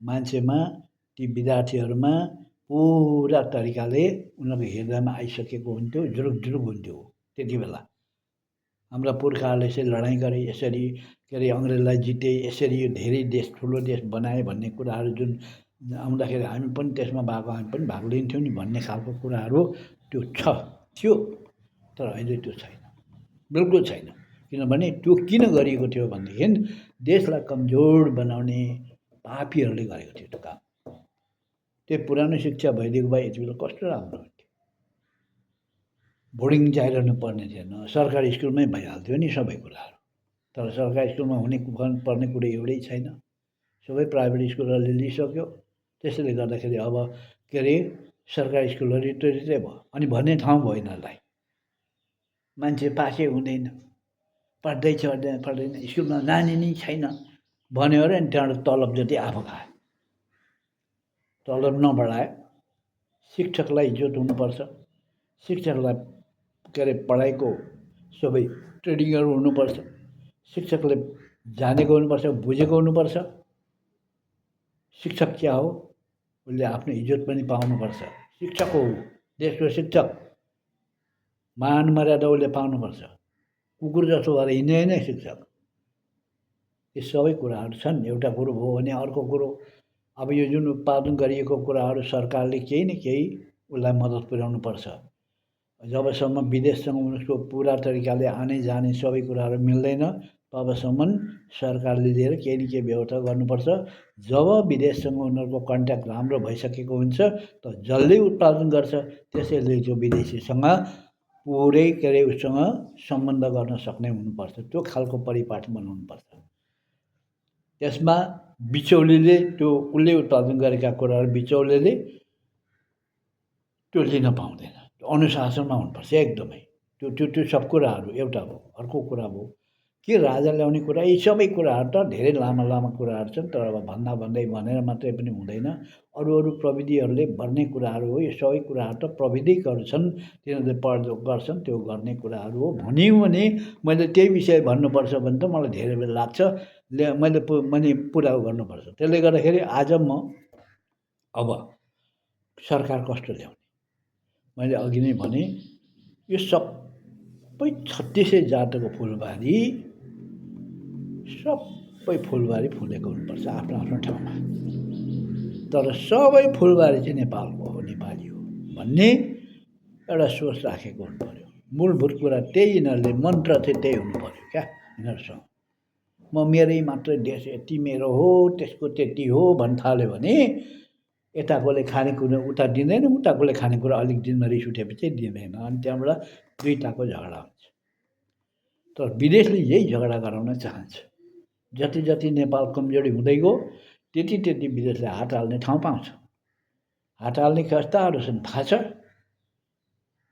मान्छेमा, ती विद्यार्थीहरूमा पुरा तरिकाले उनीहरूको हृदयमा आइसकेको हुन्थ्यो, जुरुक हुन्थ्यो। त्यति बेला हाम्रा पुर्खाहरूले यसरी लडाइँ गरे, यसरी के अरे अङ्ग्रेजलाई जिते, यसरी यो धेरै देश, ठुलो देश बनाए भन्ने कुराहरू जुन आउँदाखेरि हामी पनि त्यसमा हामी पनि भाग लिन्थ्यौँ नि भन्ने खालको कुराहरू त्यो थियो। तर अहिले त्यो छैन, बिल्कुल छैन। किनभने त्यो किन गरिएको थियो भनेदेखि देशलाई कमजोर बनाउने पापीहरूले गरेको थियो त्यो काम। त्यो पुरानो शिक्षा भइदिएको भए यति बेला कस्तो राम्रो हुन्थ्यो। बोर्डिङ जाइरहनु पर्ने थिएन, सरकारी स्कुलमै भइहाल्थ्यो नि सबै कुराहरू। तर सरकारी स्कुलमा पर्ने कुरो एउटै छैन, सबै प्राइभेट स्कुलहरूले लिइसक्यो। त्यसैले गर्दाखेरि अब के अरे सरकारी स्कुलहरू रित्तै भयो। अनि भन्ने ठाउँ भयो यिनीहरूलाई, मान्छे पासै हुँदैन, पढ्दैन, स्कुलमा जाने नै छैन भन्यो अरे। अनि त्यहाँबाट तलब जति आफू खायो, तलब नबढायो। शिक्षकलाई इज्जत हुनुपर्छ, शिक्षकलाई के अरे पढाइको सबै ट्रेनिङहरू हुनुपर्छ, शिक्षकले जानेको हुनुपर्छ, बुझेको हुनुपर्छ। शिक्षक क्या हो, उसले आफ्नो इज्जत पनि पाउनुपर्छ। शिक्षक हो, देशको शिक्षक, मान मर्यादा उसले पाउनुपर्छ। कुकुर जस्तो भएर हिँड्ने होइन शिक्षक। यी सबै कुराहरू छन्। एउटा कुरो हो भने अर्को कुरो, अब यो जुन उत्पादन गरिएको कुराहरू सरकारले केही न केही उसलाई मद्दत पुर्याउनुपर्छ। जबसम्म विदेशसँग उसको पुरा तरिकाले आने जाने सबै कुराहरू मिल्दैन तबसम्म सरकारले लिएर केही न केही व्यवस्था गर्नुपर्छ। जब विदेशसँग उनीहरूको कन्ट्याक्ट राम्रो भइसकेको हुन्छ त जसले उत्पादन गर्छ त्यसैले त्यो विदेशीसँग पुरै के अरे उसँग सम्बन्ध गर्न सक्ने हुनुपर्छ, त्यो खालको परिपाटी बनाउनुपर्छ। त्यसमा बिचौलीले त्यो उसले उत्पादन गरेका कुराहरू बिचौलीले त्यो लिन पाउँदैन, अनुशासनमा हुनुपर्छ एकदमै। त्यो त्यो त्यो सब कुराहरू एउटा हो। अर्को कुरा हो के राजा ल्याउने कुरा, यी सबै कुराहरू त धेरै लामा लामा कुराहरू छन्, तर अब भन्दै भनेर मात्रै पनि हुँदैन। अरू अरू प्रविधिहरूले गर्ने कुराहरू हो, यो सबै कुराहरू त प्रविधिकहरू छन्, तिनीहरूले प्रयोग गर्छन्, त्यो गर्ने कुराहरू हो। भन्यो भने मैले त्यही विषय भन्नुपर्छ भने त मलाई धेरै बेर लाग्छ, मैले पुरा गर्नुपर्छ। त्यसले गर्दाखेरि आज म अब सरकार कस्तो ल्याउने, मैले अघि नै भने यो सबै 3600 जातको फुलबारी, सबै फुलबारी फुलेको हुनुपर्छ आफ्नो आफ्नो ठाउँमा, तर सबै फुलबारी चाहिँ नेपालको हो, नेपाली हो भन्ने एउटा सोच राखेको हुनु पऱ्यो। मूलभूत कुरा त्यही, यिनीहरूले मन्त्र चाहिँ त्यही हुनु पऱ्यो क्या यिनीहरूसँग। म मेरै मात्रै देश यति मेरो हो, त्यसको त्यति हो भन्न थाल्यो भने यताकोले खानेकुरा उता दिँदैन, उताकोले खानेकुरा अलिक दिनमा रिस उठेपछि दिँदैन, अनि त्यहाँबाट दुईटाको झगडा हुन्छ। तर विदेशले यही झगडा गराउन चाहन्छ। जति जति नेपाल कमजोरी हुँदै गयो त्यति त्यति विदेशले हात हाल्ने ठाउँ पाउँछ। हात हाल्ने कस्ताहरू छन् थाहा छ?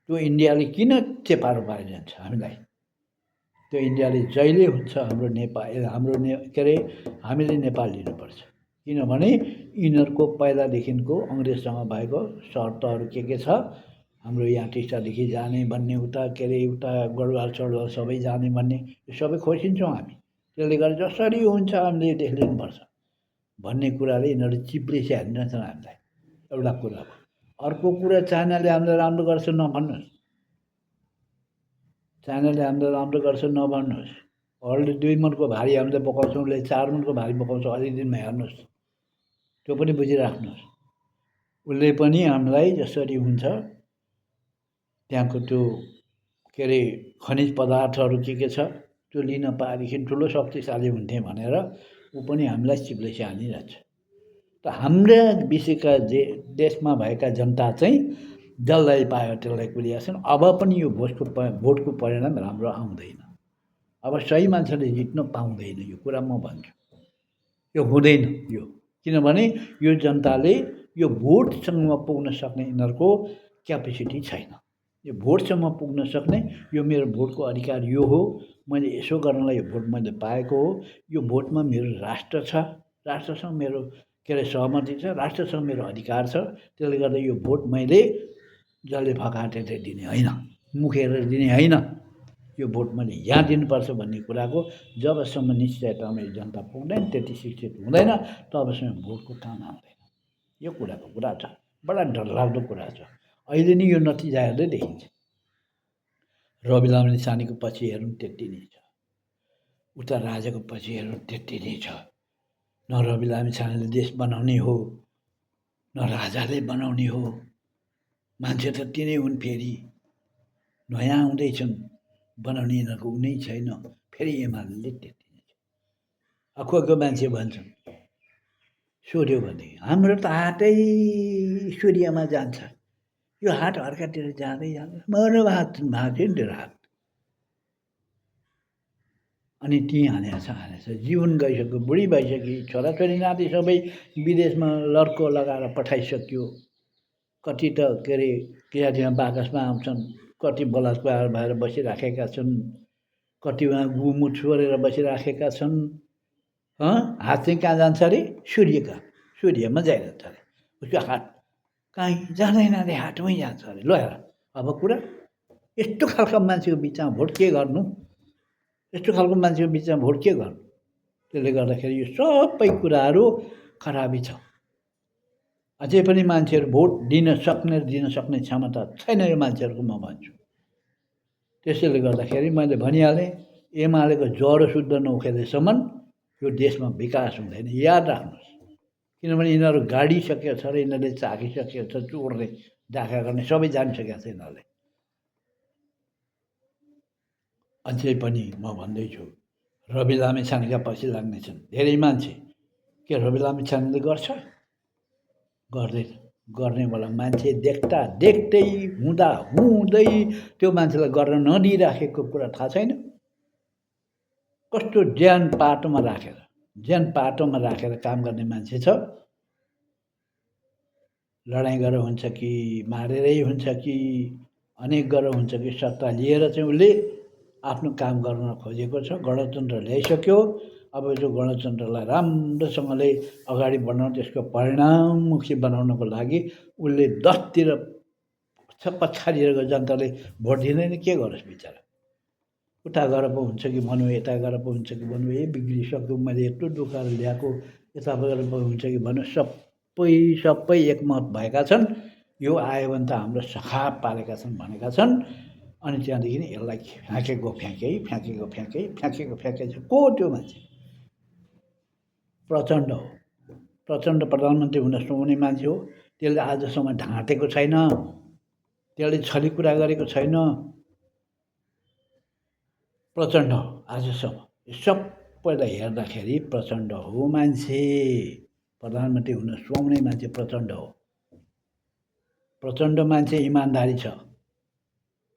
त्यो इन्डियाले किन चेपारो पारिरहन्छ हामीलाई? त्यो इन्डियाले जहिले हुन्छ हाम्रो के अरे हामीले नेपाल लिनुपर्छ। किनभने यिनीहरूको पहिलादेखिको अङ्ग्रेजसँग भएको शर्तहरू के छ, हाम्रो यहाँ टिस्टादेखि जाने भन्ने, उता के अरे उता गढवाल सडवाल सबै जाने भन्ने, यो सबै खोजिन्छौँ हामी। त्यसले गर्दा जसरी हुन्छ हामीले देश लिनुपर्छ भन्ने कुराले यिनीहरू चिप्लिसी हालिरहेछन् हामीलाई, एउटा कुरा हो। अर्को कुरा चाइनाले हामीलाई राम्रो गर्छ नभन्नुहोस्, चाइनाले हामीलाई राम्रो गर्छ नभन्नुहोस्। वर्ल्डले 2 मनको भारी हामीले बोकाउँछौँ, उसले 4 मनको भारी बोकाउँछ, अलिक दिनमा हेर्नुहोस्, त्यो पनि बुझिराख्नुहोस्। उसले पनि हामीलाई जसरी हुन्छ त्यहाँको त्यो के अरे खनिज पदार्थहरू के छ त्यो लिन पाएदेखि ठुलो शक्तिशाली हुन्थे भनेर ऊ पनि हामीलाई चिप्लेसी हानिरहेछ। त हाम्रा विषयका देशमा भएका जनता चाहिँ जसलाई पायो त्यसलाई कुरिया छन्। अब पनि यो भोटको परिणाम राम्रो आउँदैन। अब सही मान्छेले जित्न पाउँदैन, यो कुरा म भन्छु। यो हुँदैन यो, किनभने यो जनताले यो भोटसम्म पुग्न सक्ने यिनीहरूको क्यापेसिटी छैन। यो भोटसम्म पुग्न सक्ने, यो मेरो भोटको अधिकार यो हो, मैले यसो गर्नलाई यो भोट मैले पाएको हो, यो भोटमा मेरो राष्ट्र छ, राष्ट्रसँग मेरो के अरे सहमति छ, राष्ट्रसँग मेरो अधिकार छ। त्यसले गर्दा यो भोट मैले जसले फकाटे चाहिँ दिने होइन, मुखेर दिने होइन, यो भोट मैले यहाँ दिनुपर्छ भन्ने कुराको जबसम्म निश्चयतामा जनता पुग्दैन, त्यति शिक्षित हुँदैन, तबसम्म भोटको काम आउँदैन। यो कुराको कुरा छ, बडा डरलाग्दो कुरा छ। अहिले नै यो नतिजा हेर्दै देखिन्छ। रवि लामिछानेको पछि हेर्नु त्यति नै छ, उता राजाको पछि हेर्नु त्यति नै छ। न रवि लामिछानेले देश बनाउने हो, न राजाले बनाउने हो, मान्छे त तिनै हुन्। फेरि नयाँ आउँदैछन्, बनाउने यिनीहरूको कुनै छैन। फेरि एमाले त्यति नै छ। कोही मान्छे भन्छन् सोध्यो भने हाम्रो त हातै सूर्यमा जान्छ, यो हात अर्कातिर जाँदै जान्छ, मर्नु भएको थियो नि त्यो हात, अनि त्यहीँ हानेछ जीवन गइसक्यो, बुढी भइसक्यो, छोराछोरी नाति सबै विदेशमा लड्को लगाएर पठाइसक्यो। कति त के अरे किराँतीमा बाकसमा आउँछन्, कति बलात्कार भएर बसिराखेका छन्, कति उहाँ गुमुट छोडेर बसिराखेका छन्। हात चाहिँ कहाँ जान्छ अरे? सूर्यमा जाइरहन्छ अरे उसको हात। कहीँ जाँदैन अरे, हातमै जान्छ अरे। ल हेर अब कुरा, यस्तो खालको मान्छेको बिचमा भोट के गर्नु? यस्तो खालको मान्छेको बिचमा भोट के गर्नु? त्यसले गर्दाखेरि यो सबै कुराहरू खराबी छ। अझै पनि मान्छेहरू भोट दिन सक्ने क्षमता छैन यो मान्छेहरूको, म भन्छु। त्यसैले गर्दाखेरि मैले भनिहालेँ, एमालेको जरो शुद्ध नउखेलेसम्म यो देशमा विकास हुँदैन, याद राख्नुहोस्। किनभने यिनीहरू गाडिसकेको छ र यिनीहरूले चाखिसकेको छ, चोर्ने डाका गर्ने सबै जानिसकेको छ यिनीहरूले। अझै पनि म भन्दैछु, रवि लामिछानेका पछि लाग्नेछन् धेरै मान्छे। के रवि लामिछानेले गर्छ? गर्दैन। गर्नेवाला मान्छे देख्दा देख्दै हुँदा हुँदै त्यो मान्छेलाई गर्न नदिइराखेको कुरा थाहा छैन। कस्तो ज्यान पाटोमा राखेर काम गर्ने मान्छे छ। लडाइँ गरेर हुन्छ कि मारेरै हुन्छ कि अनेक गरेर हुन्छ कि सत्ता लिएर चाहिँ उसले आफ्नो काम गर्न खोजेको छ। गणतन्त्र ल्याइसक्यो। अब यो गणतन्त्रलाई राम्रोसँगले अगाडि बढाउन त्यसको परिणाममुखी बनाउनको लागि उसले 10तिर पछाडि रहेको जनताले भोट दिँदैन के गरोस् बिचरा। उता गएर पो हुन्छ कि भन्नु, यता गएर पो हुन्छ कि भन्नु, बिग्रिसक्यो मैले यत्रो दुःखहरू ल्याएको, यता गएर पो हुन्छ कि भन्नु, सबै एकमत भएका छन्। यो आयो भने त हाम्रो सखाप पारेका छन् भनेका छन्। अनि त्यहाँदेखि यसलाई फ्याँकेको फ्याँकै को त्यो मान्छे? प्रचण्ड हो। प्रचण्ड प्रधानमन्त्री हुन सुहाउने मान्छे हो। त्यसले आजसम्म ढाँटेको छैन, त्यसले छली कुरा गरेको छैन। प्रचण्ड हो आजसम्म। सबैलाई हेर्दाखेरि प्रचण्ड हो मान्छे। प्रधानमन्त्री हुन सुहाउने मान्छे प्रचण्ड हो। प्रचण्ड मान्छे इमान्दारी छ।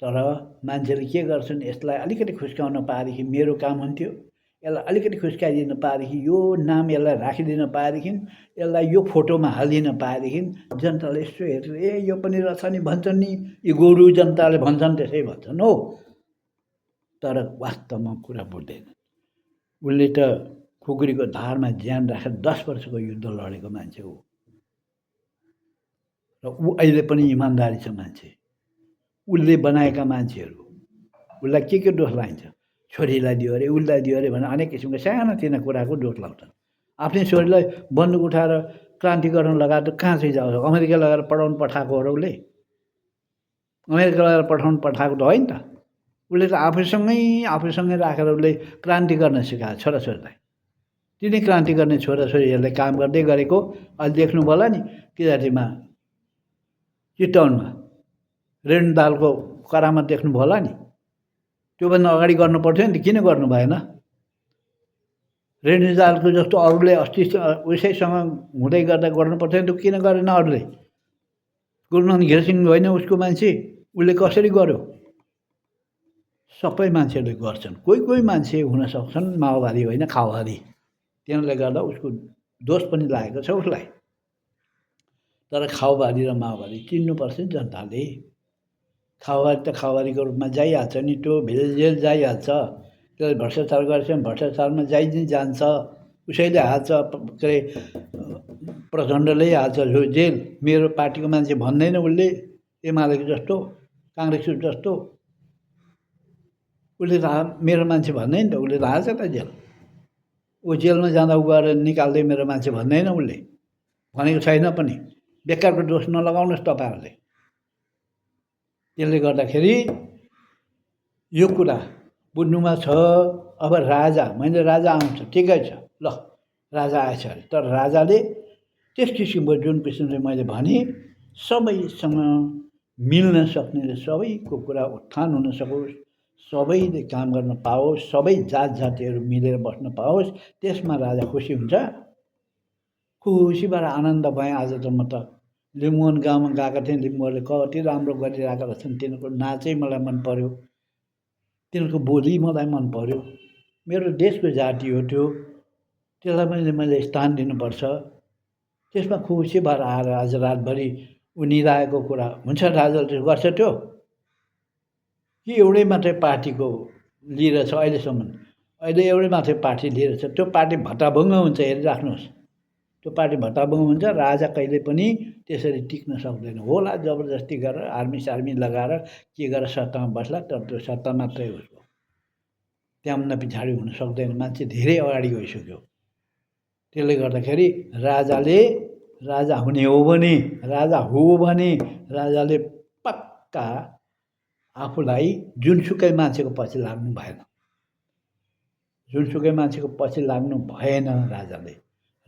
तर मान्छेले के गर्छन्, यसलाई अलिकति खुस्काउन पाएदेखि मेरो काम हुन्थ्यो, यसलाई अलिकति खुस्काइदिन पाएदेखि, यो नाम यसलाई राखिदिन पाएदेखि, यसलाई यो फोटोमा हालिदिन पाएदेखि जनताले यसो हेर्छ, ए यो पनि रहेछ नि भन्छन् नि, यी गोरु जनताले भन्छन्, त्यसै भन्छन् हो। तर वास्तवमा कुरा बुझ्दैन। उसले त खुकुरीको धारमा ज्यान राखेर 10 वर्षको युद्ध लडेको मान्छे हो। र ऊ अहिले पनि इमान्दारी छ मान्छे। उसले बनाएका मान्छेहरू उसलाई के दोष लाइन्छ? छोरीलाई दियो अरे, उसलाई दियो अरे भनेर अनेक किसिमको सानातिना कुराको दोष लाउँछन्। आफ्नै छोरीलाई बन्दुक उठाएर क्रान्ति गर्न लगाएर कहाँ चाहिँ जान्छ? अमेरिका लगाएर पढाउनु पठाएको हो र उसले? अमेरिका लगाएर पठाउनु पठाएको त होइन त। उसले त आफूसँगै राखेर उसले क्रान्ति गर्न सिकायो छोराछोरीलाई। तिनै क्रान्ति गर्ने छोराछोरीहरूले काम गर्दै गरेको अहिले देख्नुभयो होला नि किराँतीमा, चितवनमा रेणु दाहालको करामत देख्नुभयो होला नि। त्योभन्दा अगाडि गर्नु पर्थ्यो नि त, किन गर्नु भएन? रेणु दाहालको जस्तो अरूले अस्ति उसैसँग हुँदै गर्दा गर्नु पर्थ्यो नि त, किन गरेन अरूले? गुरुनानक घिरसिङ होइन उसको मान्छे, उसले कसरी गर्यो? सबै मान्छेहरूले गर्छन्। कोही मान्छे हुन सक्छन् माओवादी होइन खाओवादी, त्यसले गर्दा उसको दोष पनि लागेको छ उसलाई। तर खाओवादी र माओवादी चिन्नुपर्छ नि जनताले। खाओवादी त खाओवादीको रूपमा जाइहाल्छ नि, त्यो जेल जाइहाल्छ। त्यसले भ्रष्टाचार गरेछ भने भ्रष्टाचारमा जान्छ। उसैले हाल्छ, के अरे प्रचण्डले हाल्छ जेल। मेरो पार्टीको मान्छे भन्दैन उसले, एमालेको जस्तो, काङ्ग्रेसको जस्तो। उसले त मेरो मान्छे भन्दैन त, उसले त हाल्छ त जेल। ऊ जेलमा जाँदा ऊ गएर निकाल्दै मेरो मान्छे भन्दैन, उसले भनेको छैन पनि। बेकारको दोष नलगाउनुहोस् तपाईँहरूले। त्यसले गर्दाखेरि यो कुरा बुझ्नुमा छ। अब राजा, मैले राजा आउँछ ठिकै छ, ल राजा आएछ अरे, तर राजाले त्यस किसिमको जुन किसिमले मैले भने सबैसँग मिल्न सक्ने, सबैको कुरा उत्थान हुन सकोस्, सबैले काम गर्न पाओस्, सबै जात जातिहरू मिलेर बस्न पाओस्, त्यसमा राजा खुसी हुन्छ। खुसीबाट आनन्द भएँ। आज त म त लिम्बुवान गाउँमा गएका थिएँ, लिम्बुहरूले कति राम्रो गरिरहेका रहेछन्, तिनीहरूको नाचै मलाई मन पर्यो, तिनीहरूको बोली मलाई मन पर्यो। मेरो देशको जाति हो त्यो, त्यसलाई मैले स्थान दिनुपर्छ। त्यसमा खुसी भएर आएर आज रातभरि ऊ निदाएको कुरा हुन्छ, राजाले गर्छ त्यो कि एउटै मात्रै पार्टीको लिएर छ अहिलेसम्म। अहिले एउटै मात्रै पार्टी लिएर छ, त्यो पार्टी भत्ताभङ्ग हुन्छ, हेरिराख्नुहोस्। त्यो पार्टी भत्ताभङ्ग हुन्छ। राजा कहिले पनि त्यसरी टिक्न सक्दैन होला। जबरजस्ती गरेर आर्मी सार्मी लगाएर के गरेर सत्तामा बस्ला, तर त्यो सत्ता मात्रै उसको, त्यहाँभन्दा पछाडि हुन सक्दैन। मान्छे धेरै अगाडि गइसक्यो। त्यसले गर्दाखेरि राजा हुने हो भने राजाले पक्का आफूलाई जुनसुकै मान्छेको पछि लाग्नु भएन। जुनसुकै मान्छेको पछि लाग्नु भएन।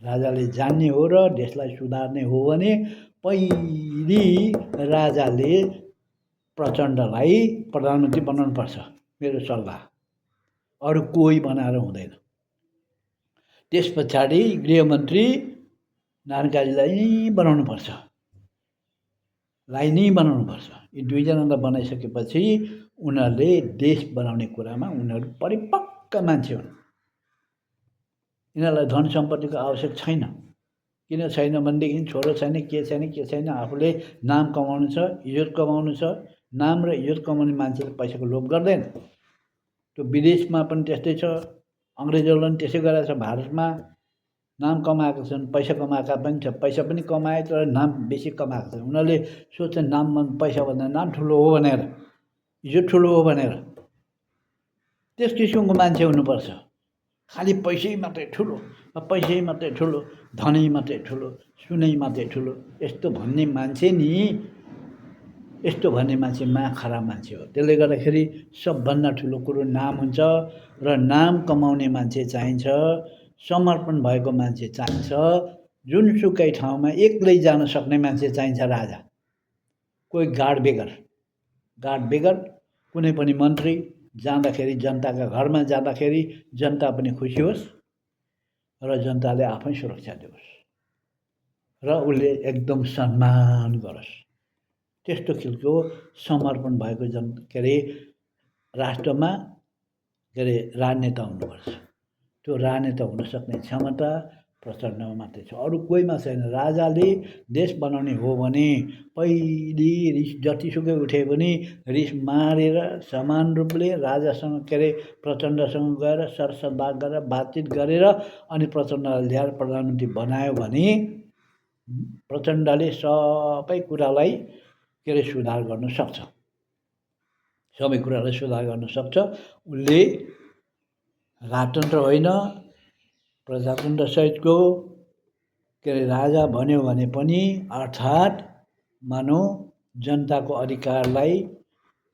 राजाले जान्ने हो र देशलाई सुधार्ने हो भने पहिले राजाले प्रचण्डलाई प्रधानमन्त्री बनाउनुपर्छ, मेरो सल्लाह। अरू कोही बनाएर हुँदैन। त्यस पछाडि गृहमन्त्री नारायण काजीलाई बनाउनुपर्छ। लाई नै बनाउनुपर्छ। यी दुईजनालाई बनाइसकेपछि उनीहरूले देश बनाउने कुरामा उनीहरू परिपक्व मान्छे हुन्। यिनीहरूलाई धन सम्पत्तिको आवश्यक छैन। किन छैन भनेदेखि छोरो छैन के छैन आफूले नाम कमाउनु छ, इज्जत कमाउनु छ। नाम र इज्जत कमाउने मान्छेले पैसाको लोभ गर्दैन। त्यो विदेशमा पनि त्यस्तै छ, अङ्ग्रेजहरूले पनि त्यसै गरेको छ। भारतमा नाम कमाएका छन्, पैसा कमाएका पनि छ, पैसा पनि कमाए तर नाम बेसी कमाएको छन्। उनीहरूले सोच्छन् नाम पैसाभन्दा नाम ठुलो हो भनेर, इज्जत ठुलो हो भनेर। त्यस किसिमको मान्छे हुनुपर्छ। खालि पैसै मात्रै ठुलो, पैसै मात्रै ठुलो, धनै मात्रै ठुलो, सुनै मात्रै ठुलो, यस्तो भन्ने मान्छे नि, यस्तो भन्ने मान्छे खराब मान्छे हो। त्यसले गर्दाखेरि सबभन्दा ठुलो कुरो नाम हुन्छ र नाम कमाउने मान्छे चाहिन्छ, समर्पण भएको मान्छे चाहिन्छ। जुनसुकै ठाउँमा एक्लै जान सक्ने मान्छे चाहिन्छ राजा। कोही गार्ड बेगर कुनै पनि मन्त्री जाँदाखेरि जनताका घरमा जाँदाखेरि जनता पनि खुसी होस् र जनताले आफै सुरक्षा दियोस् र उसले एकदम सम्मान गरोस्। त्यस्तो खालको समर्पण भएको राष्ट्रमा राजनेता हुनुपर्छ। त्यो राजनेता हुन सक्ने क्षमता प्रचण्डमा मात्रै छ, अरू कोहीमा छैन। राजाले देश बनाउने हो भने पहिले रिस जतिसुकै उठे पनि रिस मारेर समान रूपले राजासँग प्रचण्डसँग गएर सरसल्लाह गरेर बातचित गरेर अनि प्रचण्डलाई ल्याएर प्रधानमन्त्री बनायो भने प्रचण्डले सबै कुरालाई सुधार गर्न सक्छ। सबै कुरालाई सुधार गर्न सक्छ। उसले राजतन्त्र होइन प्रजातन्त्र सहितको राजा बन्यो भने पनि अर्थात् मानौ जनताको अधिकारलाई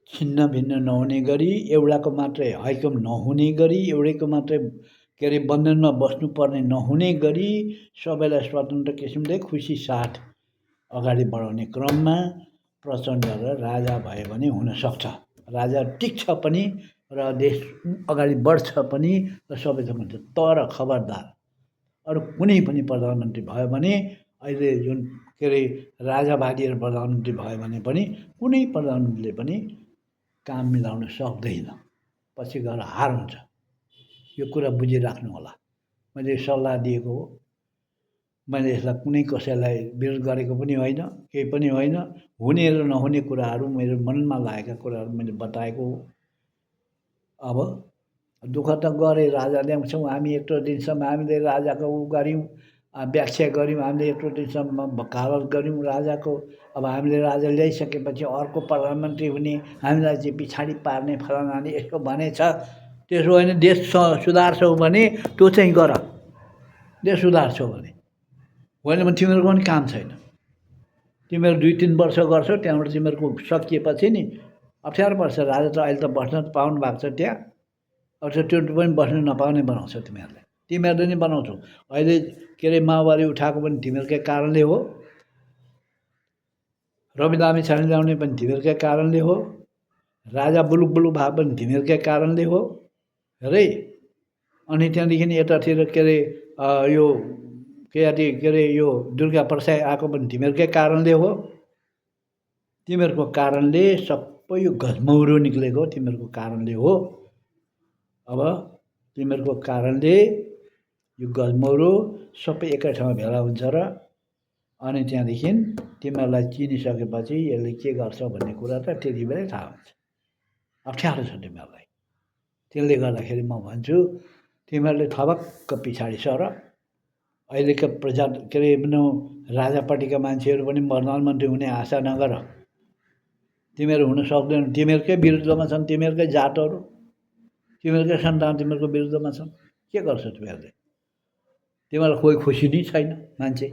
छिन्न भिन्न नहुने गरी, एउटाको मात्रै हैकम नहुने गरी, एउटैको मात्रै बन्धनमा बस्नुपर्ने नहुने गरी सबैलाई स्वतन्त्र किसिमले खुसी साथ अगाडि बढाउने क्रममा प्रचण्ड र राजा भयो भने हुनसक्छ। राजा टिक्छ पनि र देश अगाडि बढ्छ पनि र सबै थोक हुन्छ। तर खबरदार अरू कुनै पनि प्रधानमन्त्री भयो भने अहिले जुन राजावादीहरू प्रधानमन्त्री भयो भने पनि कुनै प्रधानमन्त्रीले पनि काम मिलाउन सक्दैन, पछि गएर हार हुन्छ। यो कुरा बुझिराख्नु होला। मैले सल्लाह दिएको हो, मैले यसलाई कुनै कसैलाई विरोध गरेको पनि होइन, केही पनि होइन। हुने र नहुने कुराहरू मेरो मनमा लागेका कुराहरू मैले बताएको हो। अब दुःख त गरे राजा ल्याउँछौँ हामी, यत्रो दिनसम्म हामीले राजाको गऱ्यौँ, व्याख्या गऱ्यौँ, हामीले यत्रो दिनसम्म वकालत गऱ्यौँ राजाको। अब हामीले राजा ल्याइसकेपछि अर्को प्रधानमन्त्री हुने, हामीलाई चाहिँ पछाडि पार्ने फलानाले यसो भनेछ। त्यसो होइन, देश सुधार्छौ भने त्यो चाहिँ गर। देश सुधार्छौ भने होइन भने तिमीहरूको पनि काम छैन। तिमीहरू 2-3 वर्ष गर्छौ, त्यहाँबाट तिमीहरूको सकिएपछि नि अप्ठ्यारो पर्छ। राजा त अहिले त बस्न त पाउनु भएको छ त्यहाँ, अब त्यो पनि बस्नु नपाउने बनाउँछौ तिमीहरूले। तिमीहरूले नै बनाउँछौ। अहिले माओवादी उठाएको पनि तिमीहरूकै कारणले हो। रवि लामिछाने ल्याउने पनि तिमीहरूकै कारणले हो। राजा बुलुक भएको पनि तिमीहरूकै कारणले हो रे। अनि त्यहाँदेखि यतातिर यो यो दुर्गा प्रसाद आएको पनि तिमीहरूकै कारणले हो। तिमीहरूको कारणले सबै यो घचमौरो निक्लेको तिमीहरूको कारणले हो। अब तिमीहरूको कारणले यो घचमौरो सबै एकै ठाउँमा भेला हुन्छ र अनि त्यहाँदेखि तिमीहरूलाई चिनिसकेपछि यसले के गर्छ भन्ने कुरा त त्यति बेलै थाहा हुन्छ। अप्ठ्यारो छ तिमीहरूलाई। त्यसले गर्दाखेरि म भन्छु तिमीहरूले थपक्क पछाडि सर। अहिलेका राजापार्टीका मान्छेहरू पनि प्रधानमन्त्री हुने आशा नगर। तिमीहरू हुन सक्दैन। तिमीहरूकै विरुद्धमा छन्, तिमीहरूकै जातहरू, तिमीहरूकै सन्तान तिमीहरूको विरुद्धमा छन्। के गर्छौ तिमीहरूले? तिमीहरूलाई कोही खुसी नै छैन मान्छे,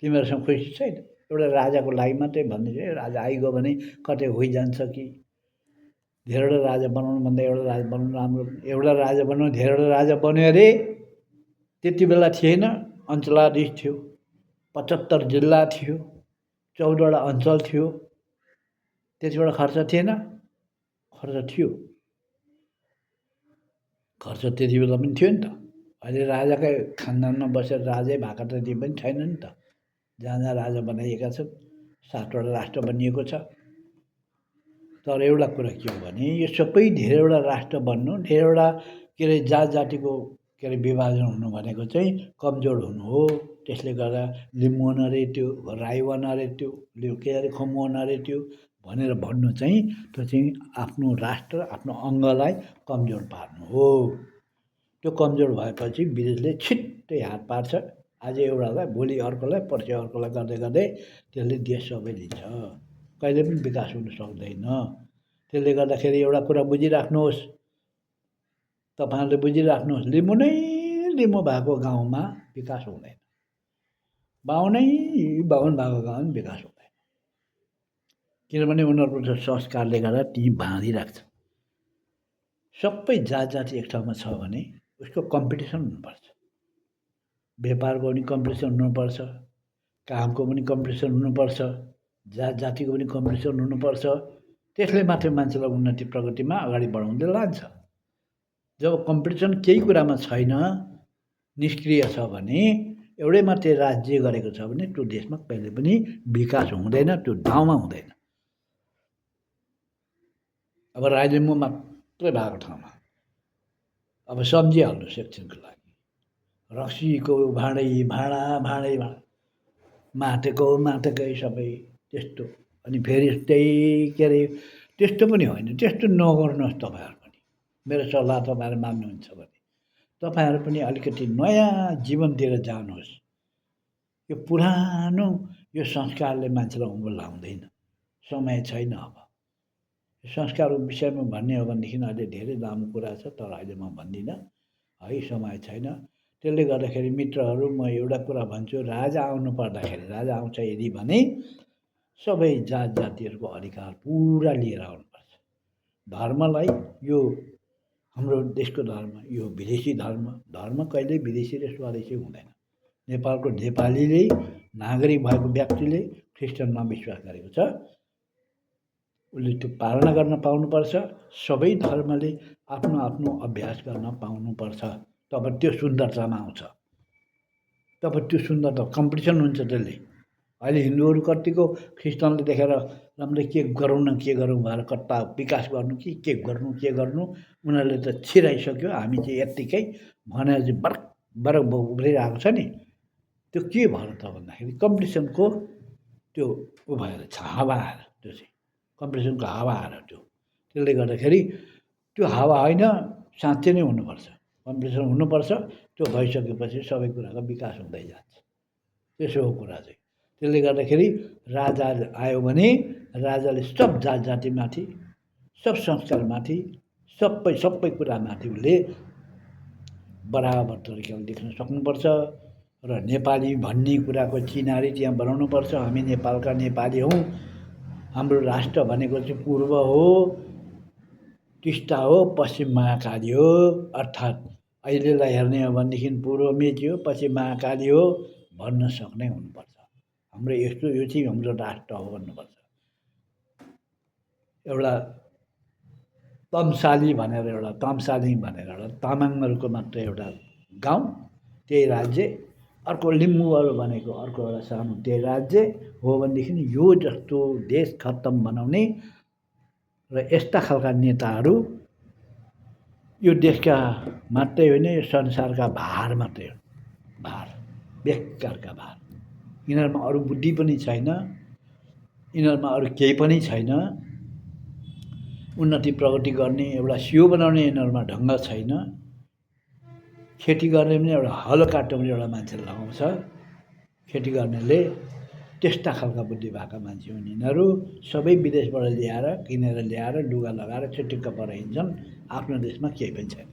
तिमीहरूसँग खुसी छैन। एउटा राजाको लागि मात्रै भन्दैछ, राजा आइगयो भने कतै होइजान्छ कि। धेरैवटा राजा बनाउनु भन्दा एउटा राजा बनाउनु राम्रो। एउटा राजा बनाउनु धेरैवटा राजा बन्यो अरे। त्यति बेला थिएन, अञ्चलाधीश थियो, 75 जिल्ला थियो, 14वटा अञ्चल थियो। त्यसबाट खर्च थिएन? खर्च थियो। खर्च त्यति बेला पनि थियो नि त। अहिले राजाकै खानदानमा बसेर राजै भएका त ती पनि छैन नि त। जहाँ जहाँ राजा बनाइएका छन् 7वटा राष्ट्र बनिएको छ। तर एउटा कुरा के हो भने यो सबै धेरैवटा राष्ट्र बन्नु, धेरैवटा के अरे जात जातिको के अरे विभाजन हुनु भनेको चाहिँ कमजोर हुनु हो। त्यसले गर्दा लिम्बू अरे त्यो राई अरे त्यो के अरे खम्बु अरे त्यो भनेर भन्नु चाहिँ त्यो चाहिँ आफ्नो राष्ट्र आफ्नो अङ्गलाई कमजोर पार्नु हो। त्यो कमजोर भएपछि विदेशले छिट्टै हात पार्छ। आज एउटालाई भोलि अर्कोलाई पर्सि अर्कोलाई गर्दै गर्दै त्यसले देश सबै लिन्छ। कहिले पनि विकास हुन सक्दैन। त्यसले गर्दाखेरि एउटा कुरा बुझिराख्नुहोस्, तपाईँहरूले बुझिराख्नुहोस्, लिम्बू नै लिम्बू भएको गाउँमा विकास हुँदैन, बाहुन भएको गाउँमा विकास हुँदैन। किनभने उनीहरूको संस्कारले गर्दा ती बाँधिराख्छ। सबै जात जाति एक ठाउँमा छ भने उसको कम्पिटिसन हुनुपर्छ। व्यापारको पनि कम्पिटिसन हुनुपर्छ, कामको पनि कम्पिटिसन हुनुपर्छ, जात जातिको पनि कम्पिटिसन हुनुपर्छ। त्यसले मात्रै मान्छेलाई उन्नति प्रगतिमा अगाडि बढाउँदै लान्छ। जब कम्पिटिसन केही कुरामा छैन, निष्क्रिय छ भने, एउटै मात्रै राज्य गरेको छ भने त्यो देशमा कहिले पनि विकास हुँदैन, त्यो ठाउँमा हुँदैन। अब राई लिम्बू मात्रै भएको ठाउँमा अब सम्झिहाल्नुहोस् एकछिनको लागि, रक्सीको भाँडै माटेकै सबै त्यस्तो। अनि फेरि त्यही के अरे त्यस्तो पनि होइन, त्यस्तो नगर्नुहोस्। तपाईँहरू पनि मेरो सल्लाह तपाईँहरू मान्नुहुन्छ भने तपाईँहरू पनि अलिकति नयाँ जीवनतिर जानुहोस्। यो पुरानो यो संस्कारले मान्छेलाई उँभो लाउँदैन, समय छैन। अब संस्कारको विषयमा भन्ने हो भनेदेखि अहिले धेरै लामो कुरा छ, तर अहिले म भन्दिनँ है, समय छैन। त्यसले गर्दाखेरि मित्रहरू, म एउटा कुरा भन्छु, राजा आउनु पर्दाखेरि, राजा आउँछ यदि भने सबै जात जातिहरूको अधिकार पुरा लिएर आउनुपर्छ। धर्मलाई, यो हाम्रो देशको धर्म, यो विदेशी धर्म कहिल्यै विदेशी र स्वदेशी हुँदैन। नेपालको नेपालीले, नागरिक भएको व्यक्तिले ख्रिस्टानमा विश्वास गरेको छ, उसले त्यो पालना गर्न पाउनुपर्छ। सबै धर्मले आफ्नो आफ्नो अभ्यास गर्न पाउनुपर्छ। तब त्यो सुन्दरतामा आउँछ, तब त्यो सुन्दरता कम्पिटिसन हुन्छ त्यसले। अहिले हिन्दूहरू कतिको ख्रिस्टानले देखेर राम्रै के गरौँ भएर कता विकास गर्नु कि के गर्नु उनीहरूले त छिराइसक्यो। हामी चाहिँ यत्तिकै भनेर चाहिँ बरक उब्रिरहेको छ नि। त्यो के भएर त भन्दाखेरि कम्पिटिसनको त्यो ऊ भएर छ, हावा आएर, त्यो चाहिँ कम्पिटिसनको हावा आएर त्यो। त्यसले गर्दाखेरि त्यो हावा होइन, साँच्चै नै हुनुपर्छ, कम्पिटिसन हुनुपर्छ। त्यो भइसकेपछि सबै कुराको विकास हुँदै जान्छ। त्यसो हो कुरा चाहिँ। त्यसले गर्दाखेरि राजा आयो भने राजाले सब जात जातिमाथि, सब संस्कारमाथि, सबै कुरामाथि उसले बराबर तरिकाले देख्न सक्नुपर्छ। र नेपाली भन्ने कुराको चिनारी त्यहाँ बनाउनुपर्छ। हामी नेपालका नेपाली हौँ। हाम्रो राष्ट्र भनेको चाहिँ पूर्व हो, टिस्टा हो, पश्चिम महाकाली हो। अर्थात् अहिलेलाई हेर्ने हो भनेदेखि पूर्व मेची हो, पश्चिम महाकाली हो भन्न सक्ने हुनुपर्छ। हाम्रो यस्तो, यो चाहिँ हाम्रो राष्ट्र हो भन्नुपर्छ। एउटा तमसाली भनेर एउटा तामाङहरूको मात्र एउटा गाउँ, त्यही राज्य। अर्को लिम्बूहरू भनेको अर्को एउटा सानो त्यही राज्य हो भनेदेखि यो जस्तो देश खत्तम बनाउने र यस्ता खालका नेताहरू यो देशका मात्रै होइन, यो संसारका भार मात्रै हो, भार, बेकारका भार। यिनीहरूमा अरू बुद्धि पनि छैन, यिनीहरूमा अरू केही पनि छैन। उन्नति प्रगति गर्ने, एउटा सियो बनाउने यिनीहरूमा ढङ्ग छैन। खेती गर्ने पनि एउटा हलो काट्नु पनि एउटा मान्छे लगाउँछ खेती गर्नेले। त्यस्ता खालका बुद्धि भएका मान्छे हुन् यिनीहरू। सबै विदेशबाट ल्याएर, किनेर ल्याएर, लुगा लगाएर छिटिक्क पर हिँड्छन्। आफ्नो देशमा केही पनि छैन।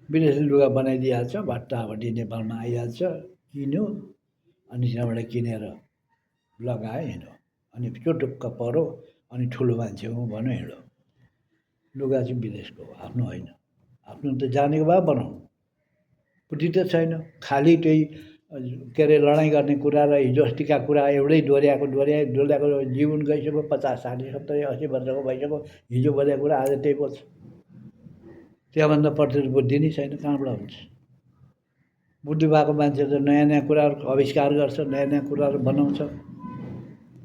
विदेशले लुगा बनाइदिइहाल्छ, भट्टाभट्टी नेपालमा आइहाल्छ, किन्यो अनि त्यहाँबाट किनेर लगायो, हिँड्यो, अनि चुटुक्क पऱ्यो, अनि ठुलो मान्छे हो भन्यो, हिँड्यो। लुगा चाहिँ विदेशको हो, आफ्नो होइन। आफ्नो त जानेको भए बनाउनु, बुद्धि त छैन। खालि त्यही के अरे लडाइँ गर्ने कुरा र हिजो अस्तिका कुरा एउटै दोहोऱ्याएको जीवन गइसक्यो। 50, 60, 70, 80 वर्षको भइसक्यो। हिजो बोलेको कुरा आज त्यही बोल्छ। त्यहाँभन्दा प्रत्यक्ष बुद्धि नै छैन, कहाँबाट हुन्छ? बुद्धि भएको मान्छे त नयाँ नयाँ कुराहरू आविष्कार गर्छ, नयाँ नयाँ कुराहरू बनाउँछ।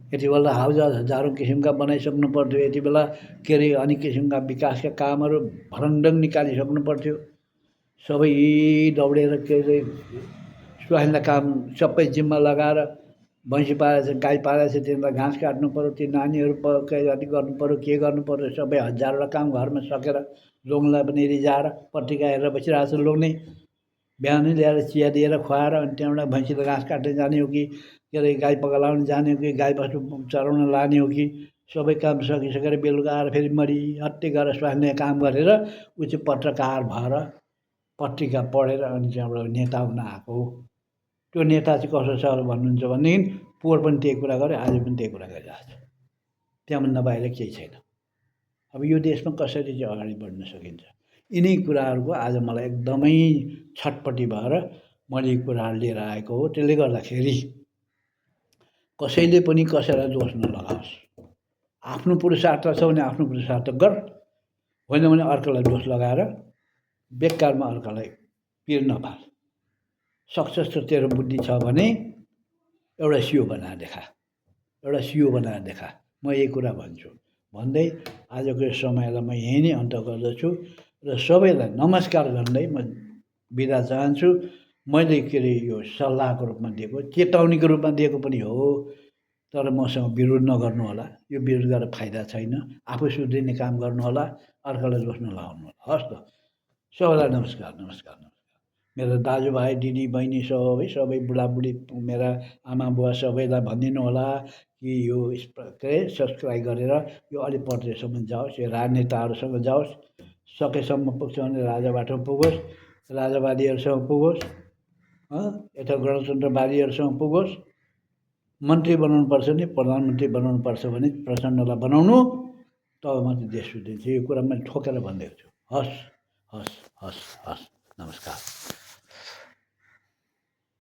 यति बेला हजारौँ किसिमका बनाइसक्नु पर्थ्यो, यति बेला के अरे अनेक किसिमका विकासका कामहरू भरङडङ निकालिसक्नु पर्थ्यो। सबै दौडेर के अरे स्वास्नीलाई काम सबै जिम्मा लगाएर भैँसी पालेको छ, गाई पालेको छ, तिनीहरूलाई घाँस काट्नु पऱ्यो, ती नानीहरू कति गर्नु पऱ्यो, के गर्नु पऱ्यो, सबै हजारवटा काम घरमा सकेर लोग्नेलाई पनि रिजाएर पत्रिका हेरेर बसिरहेको छ लोग्ने। बिहानै ल्याएर चिया दिएर खुवाएर अनि त्यहाँबाट भैँसीलाई घाँस काट्न जाने हो कि के अरे गाई पगालाउन जाने हो कि गाई बस्तु चराउन लाने हो कि सबै काम सकिसकेर बेलुका आएर फेरि मरिहत्ते गरेर स्वास्नीले काम गरेर ऊ चाहिँ पत्रकार भएर पत्रिका पढेर अनि त्यहाँबाट नेता हुन आएको हो। त्यो नेता चाहिँ कसो छ भन्नुहुन्छ भनेदेखि पोहोर पनि त्यही कुरा गर्यो, आज पनि त्यही कुरा गरिरहेको छ। त्यहाँभन्दा बाहिर केही छैन। अब यो देशमा कसरी चाहिँ अगाडि बढ्न सकिन्छ, यिनै कुराहरूको आज मलाई एकदमै छटपट्टि भएर मैले यी कुराहरू लिएर आएको हो। त्यसले गर्दाखेरि कसैले पनि कसैलाई दोष नलगाओस्। आफ्नो पुरुषार्थ छ भने आफ्नो पुरुषार्थ गर, होइन भने अर्कोलाई दोष लगाएर बेकारमा अर्कालाई पिर नफाल। सक्सेस त तेरो बुद्धि छ भने एउटा सियो बनाएर देखा, एउटा सियो बनाएर देखा। म यही कुरा भन्छु भन्दै आजको यो समयलाई म यहीँ नै अन्त गर्दछु र सबैलाई नमस्कार गर्दै म बिदा चाहन्छु। मैले के अरे यो सल्लाहको रूपमा दिएको, चेतावनीको रूपमा दिएको पनि हो, तर मसँग विरोध नगर्नु होला। यो विरोध गरेर फाइदा छैन। आफू सुध्रिने काम गर्नु होला, अर्कालाई दोष नलाउनु होला। हस् त, सबैलाई नमस्कार नमस्कार नमस्कार। मेरो दाजुभाइ दिदी बहिनी सबै बुढाबुढी मेरा आमा बुवा सबैलाई भनिदिनु होला कि यो के सब्सक्राइब गरेर यो अलिक पर्देसम्म जाओस्, यो राजनेताहरूसँग जाओस्, सकेसम्म पुग्छ भने राजाबाटो पुगोस्, राजावादीहरूसँग पुगोस्, यता गणतन्त्रवादीहरूसँग पुगोस्। मन्त्री बनाउनुपर्छ नि प्रधानमन्त्री बनाउनुपर्छ भने प्रचण्डलाई बनाउनु, तब मात्रै देश सुध्रिन्छ। यो कुरा मैले ठोकेर भनिदिएको छु। हस् हस् हस् हस्, नमस्कार।